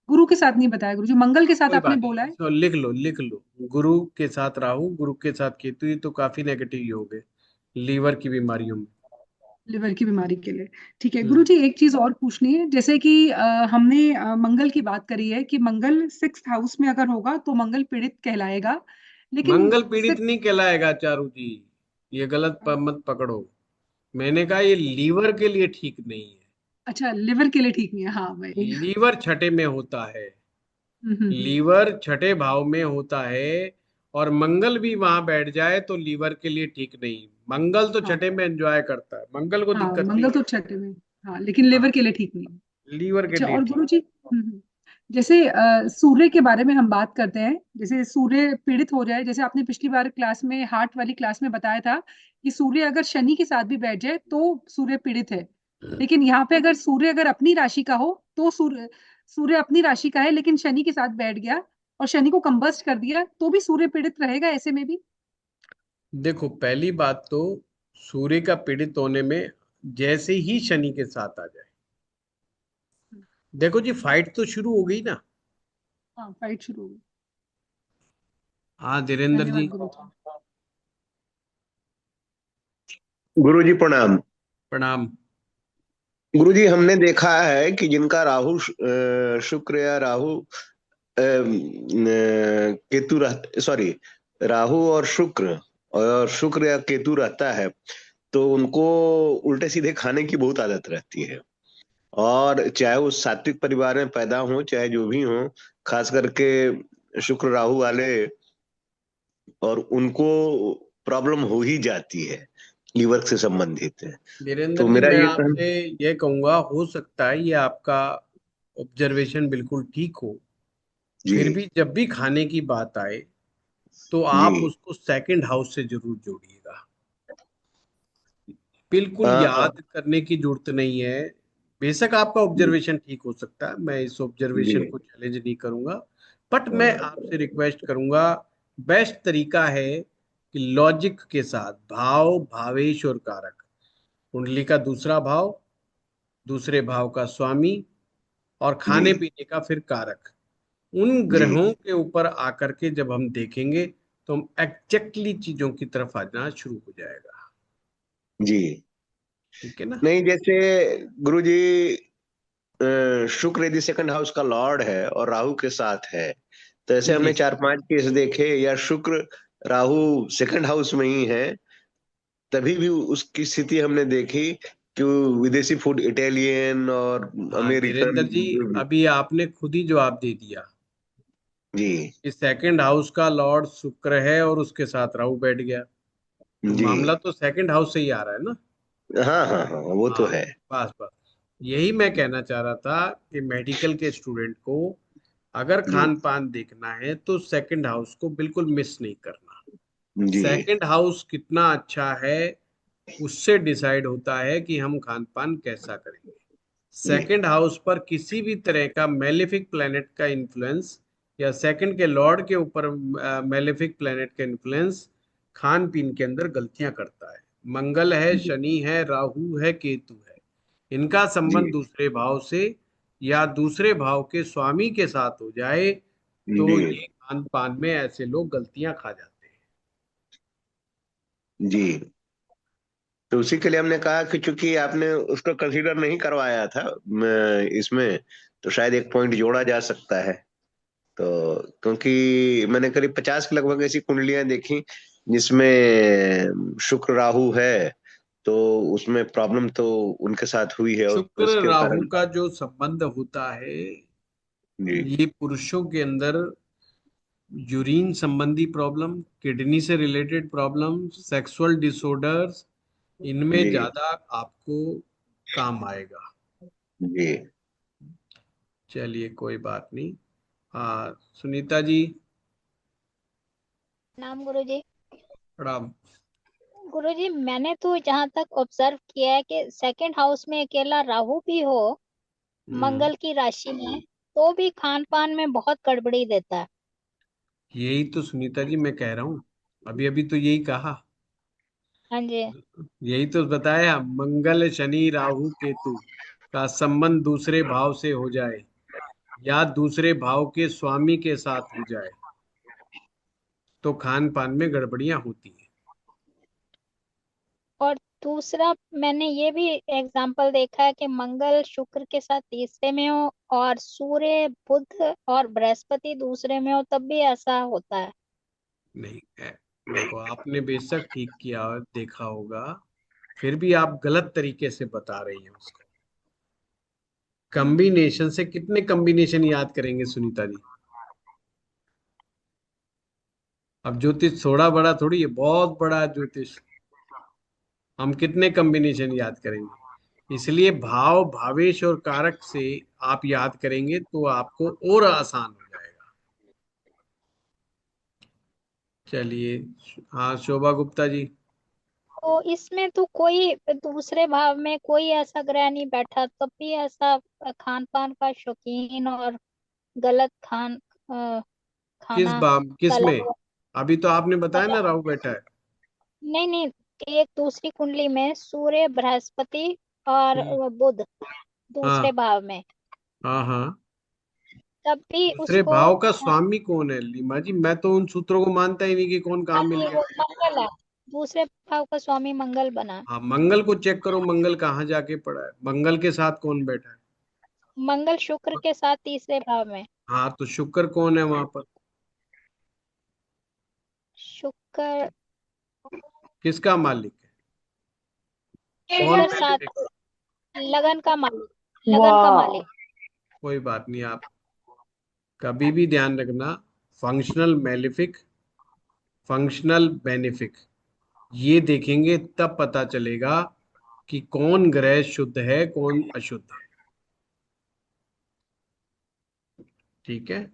गुरु के साथ नहीं बताया गुरुजी, मंगल के साथ कोई आपने बात नहीं, बोला है। इसको लिख लो, लिख लो। गुरु के साथ राहु, गुरु के साथ केतु, ये तो काफी नेगेटिव योग है लीवर की बीमारियों में। लिवर की बीमारी के लिए ठीक है हम्म। गुरुजी। एक चीज और पूछनी है, जैसे कि हमने मंगल की बात करी है कि मंगल सिक्स हाउस में अगर होगा तो मंगल पीड़ित कहलाएगा, लेकिन मंगल पीड़ित सिक्स। नहीं कहलाएगा चारू जी, ये गलत मत पकड़ो। मैंने कहा ये लीवर के लिए ठीक नहीं है। अच्छा, लिवर के लिए ठीक नहीं है, हाँ भाई। लीवर छठे में होता है, हम्म। लीवर छठे भाव में होता है, और मंगल भी वहां बैठ जाए तो लीवर के लिए ठीक नहीं। मंगल तो हाँ छठे में एंजॉय करता है, मंगल को हाँ, दिक्कत नहीं मंगल तो है। छठे में। हाँ, लेकिन हाँ, लिवर के लिए ठीक नहीं है। लीवर के अच्छा, लिए और ठीक। गुरुजी, जैसे सूर्य के बारे में हम बात करते हैं, जैसे सूर्य पीड़ित हो जाए, जैसे आपने पिछली बार क्लास में, हार्ट वाली क्लास में बताया था कि सूर्य अगर शनि के साथ भी बैठ जाए तो सूर्य पीड़ित है। लेकिन यहाँ पे अगर सूर्य अगर अपनी राशि का हो तो सूर्य सूर्य अपनी राशि का है लेकिन शनि के साथ बैठ गया और शनि को कंबस्ट कर दिया तो भी सूर्य पीड़ित रहेगा ऐसे में भी? देखो पहली बात तो, सूर्य का पीड़ित होने में जैसे ही शनि के साथ आ जाए, देखो जी फाइट तो शुरू हो गई ना। हाँ, फाइट शुरू होगी। हाँ धीरेन्द्र धन्यवाद जी। गुरु जी। गुरुजी प्रणाम। प्रणाम। गुरुजी, हमने देखा है कि जिनका राहु शुक्र या राहु केतु रह सॉरी राहु और शुक्र या केतु रहता है, तो उनको उल्टे सीधे खाने की बहुत आदत रहती है। और चाहे वो सात्विक परिवार में पैदा हो, चाहे जो भी हो, खास करके शुक्र राहु वाले, और उनको प्रॉब्लम हो ही जाती है, लीवर से संबंधित है। धीरेन्द्र तो जी मेरा मैं ये आपसे ये कहूंगा, हो सकता है ये आपका ऑब्जर्वेशन बिल्कुल ठीक हो, जी फिर भी जब भी खाने की बात आए तो आप जी। उसको सेकंड हाउस से जरूर जोड़िएगा। बिल्कुल हाँ याद करने की जरूरत नहीं है। बेशक आपका ऑब्जर्वेशन ठीक हो सकता है, मैं इस जी। ऑब्जर्वेशन को चैलेंज नहीं करूंगा, बट मैं हाँ, आपसे रिक्वेस्ट करूंगा, बेस्ट तरीका है कि लॉजिक के साथ भाव, भावेश और कारक, कुंडली का दूसरा भाव, दूसरे भाव का स्वामी, और जी खाने पीने का फिर कारक, उन जी ग्रहों के ऊपर आकर के जब हम देखेंगे तो हम एग्जैक्टली चीजों की तरफ आना शुरू हो जाएगा। जी। ठीक है ना? नहीं, जैसे गुरुजी, शुक्र यदि सेकंड हाउस का लॉर्ड है और राहु के साथ है, तो ऐसे हमने जी। 4-5 केस देखे, या शुक्र राहु सेकंड हाउस में ही है, तभी भी उसकी स्थिति हमने देखी कि वो विदेशी फूड, इटालियन और हाँ धीरेन्द्र अमेरिकन जी, जो भी। अभी आपने खुद ही जवाब दे दिया जी कि सेकंड हाउस का लॉर्ड शुक्र है और उसके साथ राहु बैठ गया, तो जी। मामला तो सेकंड हाउस से ही आ रहा है ना। हाँ हाँ हाँ, वो तो हाँ, है। बस बस, यही मैं कहना चाह रहा था कि मेडिकल के स्टूडेंट को अगर जी खान पान देखना है तो सेकंड हाउस को बिल्कुल मिस नहीं करना। जी सेकंड हाउस कितना अच्छा है, उससे डिसाइड होता है कि हम खान पान कैसा करेंगे। जी सेकंड हाउस पर किसी भी तरह का मेलेफिक प्लैनेट का इन्फ्लुएंस या सेकंड के लॉर्ड के ऊपर मेलेफिक प्लैनेट का इन्फ्लुएंस खान पीन के अंदर गलतियां करता है। मंगल है, शनि है, राहु है, केतु है, इनका जी संबंध दूसरे भाव से या दूसरे भाव के स्वामी के साथ हो जाए तो जी ये खान पान में ऐसे लोग गलतियां खा जाते हैं। जी। तो उसी के लिए हमने कहा कि चूंकि आपने उसको कंसीडर नहीं करवाया था इसमें, तो शायद एक पॉइंट जोड़ा जा सकता है। तो क्योंकि मैंने करीब 50 के लगभग ऐसी कुंडलियां देखी जिसमें शुक्र राहु है, तो उसमें प्रॉब्लम तो उनके साथ हुई है और शुक्र उसके राहु कारण। का जो संबंध होता है, जी ये पुरुषों के अंदर यूरिन संबंधी प्रॉब्लम, किडनी से रिलेटेड प्रॉब्लम, सेक्सुअल डिसऑर्डर्स, इनमें जी ज्यादा आपको काम आएगा। जी। चलिए कोई बात नहीं। हाँ सुनीता जी। नाम गुरुजी। प्रणाम। गुरुजी, मैंने तो जहां तक ऑब्जर्व किया है कि सेकंड हाउस में अकेला राहु भी हो हम्म, मंगल की राशि में, तो भी खान पान में बहुत गड़बड़ी देता है। यही तो सुनीता जी मैं कह रहा हूँ, अभी अभी तो यही कहा, हाँ जी। यही तो बताया। मंगल शनि राहु केतु का संबंध दूसरे भाव से हो जाए या दूसरे भाव के स्वामी के साथ हो जाए तो खान पान में गड़बड़ियां होती हैं। और दूसरा, मैंने ये भी एग्जाम्पल देखा है कि मंगल शुक्र के साथ तीसरे में हो और सूर्य बुध और बृहस्पति दूसरे में हो, तब भी ऐसा होता है। नहीं देखो, आपने बेशक ठीक किया और देखा होगा, फिर भी आप गलत तरीके से बता रही हैं उसको। कॉम्बिनेशन से कितने कॉम्बिनेशन याद करेंगे सुनीता जी? अब ज्योतिष थोड़ा बड़ा थोड़ी है, बहुत बड़ा है ज्योतिष। हम कितने कॉम्बिनेशन याद करेंगे? इसलिए भाव भावेश और कारक से आप याद करेंगे तो आपको और आसान हो जाएगा। चलिए। हाँ शोभा गुप्ता जी। तो इसमें तो कोई दूसरे भाव में कोई ऐसा ग्रह नहीं बैठा, तब भी ऐसा खान पान का शौकीन और गलत किस खाना भाव किस तला में? हुआ। अभी तो आपने बताया ना मतलब राहु बैठा है। नहीं नहीं, एक दूसरी कुंडली में सूर्य बृहस्पति और हम्म, बुध दूसरे हाँ भाव में, हाँ हाँ। तब भी दूसरे उसको भाव का स्वामी कौन है लीमा जी? मैं तो उन सूत्रों को मानता ही नहीं कि कौन कहाँ मिल खाली गया। वो मंगल है। दूसरे भाव का स्वामी मंगल बना। हाँ मंगल को चेक करो, मंगल कहाँ जाके पड़ा है, मंगल के साथ कौन बैठा है? मंगल शुक्र के साथ तीसरे भाव में। हाँ तो शुक्र कौन है वहां पर? शुक्र किसका मालिक है? कौन शुक्र साथ बेनिफिट? लगन का मालिक, लगन का वाह। मालिक। कोई बात नहीं, आप कभी भी ध्यान रखना, फंक्शनल मेलिफिक, फंक्शनल बेनिफिक, ये देखेंगे तब पता चलेगा कि कौन ग्रह शुद्ध है कौन अशुद्ध है। ठीक है।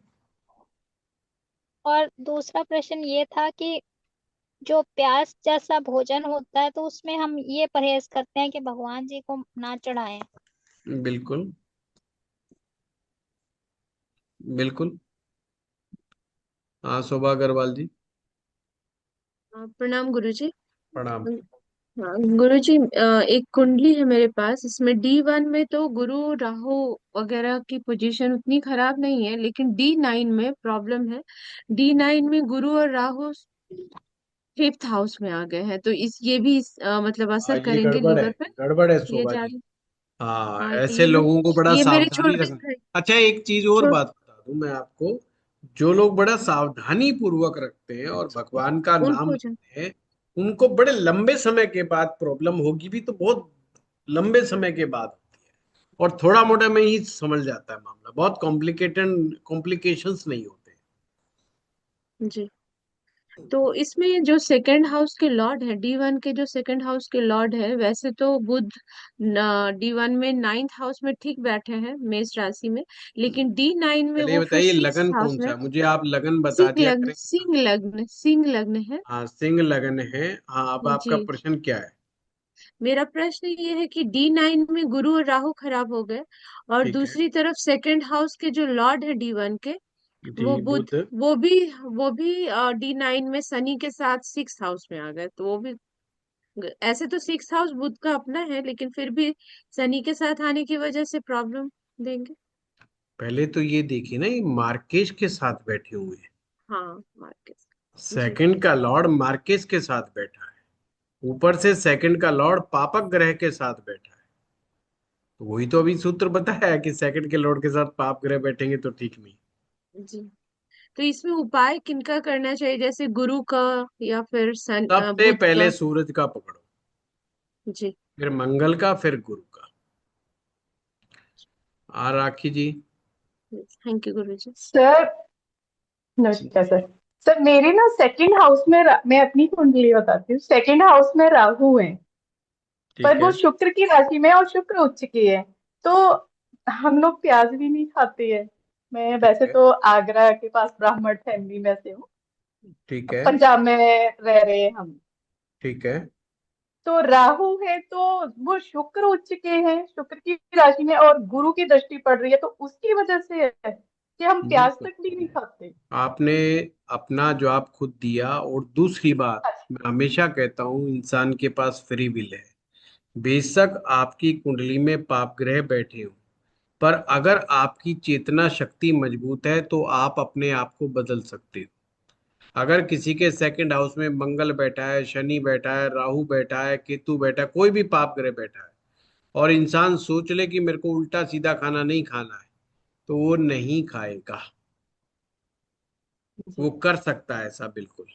और दूसरा प्रश्न ये था कि जो प्याज जैसा भोजन होता है, तो उसमें हम ये परहेज करते हैं कि भगवान जी को ना चढ़ाएं। बिल्कुल बिल्कुल। हाँ शोभा अग्रवाल जी। प्रणाम गुरुजी। प्रणाम। हाँ, गुरुजी, एक कुंडली है मेरे पास। इसमें D1 में तो गुरु राहु वगैरह की पोजीशन उतनी खराब नहीं है, लेकिन D9 में प्रॉब्लम है। D9 में गुरु और राहु फिफ्थ हाउस में आ गए हैं, तो इस ये भी मतलब हाँ असर ये करेंगे गड़बड़ है, लीवर पे। गड़बड़ है ये शोभा जी। ज्यादा। हाँ हाँ, तो ऐसे ये लोगों को बड़ा ये मेरे सावधानी छोटे रखना। भाई। अच्छा एक चीज और छोट बात बता दूं मैं आपको, जो लोग बड़ा सावधानी पूर्वक रखते हैं और भगवान का नाम उनको जो लेते हैं, उनको बड़े लंबे समय के बाद प्रॉब्लम होगी भी तो बहुत लंबे समय के बाद होती है, और थोड़ा मोटा में ही समझ जाता है मामला, बहुत कॉम्प्लिकेटेड कॉम्प्लिकेशंस नहीं होते। जी। तो इसमें जो सेकंड हाउस के लॉर्ड है, D1 के जो सेकंड हाउस के लॉर्ड है, वैसे तो बुध D1 में नाइन्थ हाउस में ठीक बैठे हैं मेष राशि में, लेकिन D9 में चलिए वो फिर बताइए सिक्स लगन हाउस कौन सा में है, मुझे आप लगन बता दिया करें। सिंह लग्न है। हाँ सिंह लगन है। हाँ अब आपका जी। प्रश्न क्या है? मेरा प्रश्न ये है कि D9 में गुरु और राहु खराब हो गए, और ठीक है दूसरी तरफ सेकंड हाउस के जो लॉर्ड है D1 के, जी। वो बुध, बुध। वो भी D9 में शनि के साथ सिक्स हाउस में आ गए, तो वो भी ऐसे तो सिक्स हाउस बुध का अपना है, लेकिन फिर भी शनि के साथ आने की वजह से प्रॉब्लम देंगे। पहले तो ये देखिए ना, ये मार्केश के साथ बैठे हुए हैं। हाँ, मार्केट। जी। सेकंड का लॉर्ड मार्केश के साथ बैठा है, ऊपर से सेकंड का लॉर्ड पापक ग्रह के साथ बैठा है। तो वही तो अभी सूत्र बताया है कि सेकंड के लॉर्ड के साथ पाप ग्रह बैठेंगे तो ठीक नहीं। जी, तो इसमें उपाय किनका करना चाहिए, जैसे गुरु का या फिर सबसे बुध पहले का? सूरज का पकड़ो, जी। फिर मंगल का, फिर गुरु का। राखी जी। Thank you Guru ji. Sir नमस्कार सर। सर मेरे ना सेकंड हाउस में मैं अपनी कुंडली बताती हूँ। सेकंड हाउस में राहु है, पर ठीक वो है। शुक्र की राशि में और शुक्र उच्च की है। तो हम लोग प्याज भी नहीं खाते हैं। मैं ठीक वैसे है। तो आगरा के पास ब्राह्मण फैमिली में से हूँ, ठीक अब है। पंजाब में रह रहे हैं हम। ठीक है। तो राहु है तो वो शुक्र उच्च के हैं, शुक्र की राशि में, और गुरु की दृष्टि पड़ रही है, तो उसकी वजह से है कि हम प्याज बिल्कुल। तक भी नहीं खाते। आपने अपना जवाब खुद दिया। और दूसरी बात, अच्छा। मैं हमेशा कहता हूं इंसान के पास फ्री विल है। बेशक आपकी कुंडली में पाप ग्रह बैठे हो, पर अगर आपकी चेतना शक्ति मजबूत है तो आप अपने आप को बदल सकते हो। अगर किसी के सेकंड हाउस में मंगल बैठा है, शनि बैठा है, राहु बैठा है, केतु बैठा है, कोई भी पाप ग्रह बैठा है, और इंसान सोच ले कि मेरे को उल्टा सीधा खाना नहीं खाना है, तो वो नहीं खाएगा। जी वो कर सकता है ऐसा, बिल्कुल।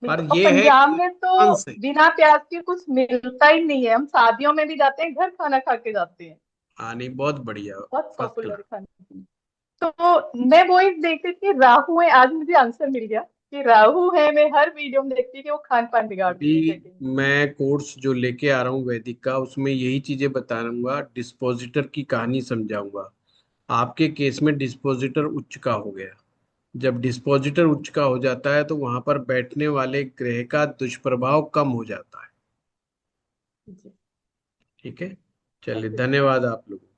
पर बिल्कुल। और ये है पंजाब कि में तो अंश है। बिना प्याज के कुछ मिलता ही नहीं है। हम शादियों में भी जाते हैं, घर खाना खा के जाते हैं। हाँ नहीं, बहुत बढ़िया। बहुत फर्स्ट पॉपुलर क्लास। है खाने। तो मैं वो एक देख रही थी कि राहु है, आज मुझे आंसर मिल गया कि राहु है। मैं हर वीडियो में देखती हूँ कि वो खान पान अभी बिगाड़ती है सेकंड। मैं कोर्स जो लेके आ रहा हूँ वैदिक का, उसमें यही चीजें बताऊंगा, डिस्पोजिटर की कहानी समझाऊंगा। आपके केस में डिस्पोजिटर उच्च का हो गया। जब डिस्पोजिटर उच्च का हो जाता है तो वहां पर बैठने वाले ग्रह का दुष्प्रभाव कम हो जाता है। जी। ठीक है। चलिए, थैंक यू। धन्यवाद आप लोगों को।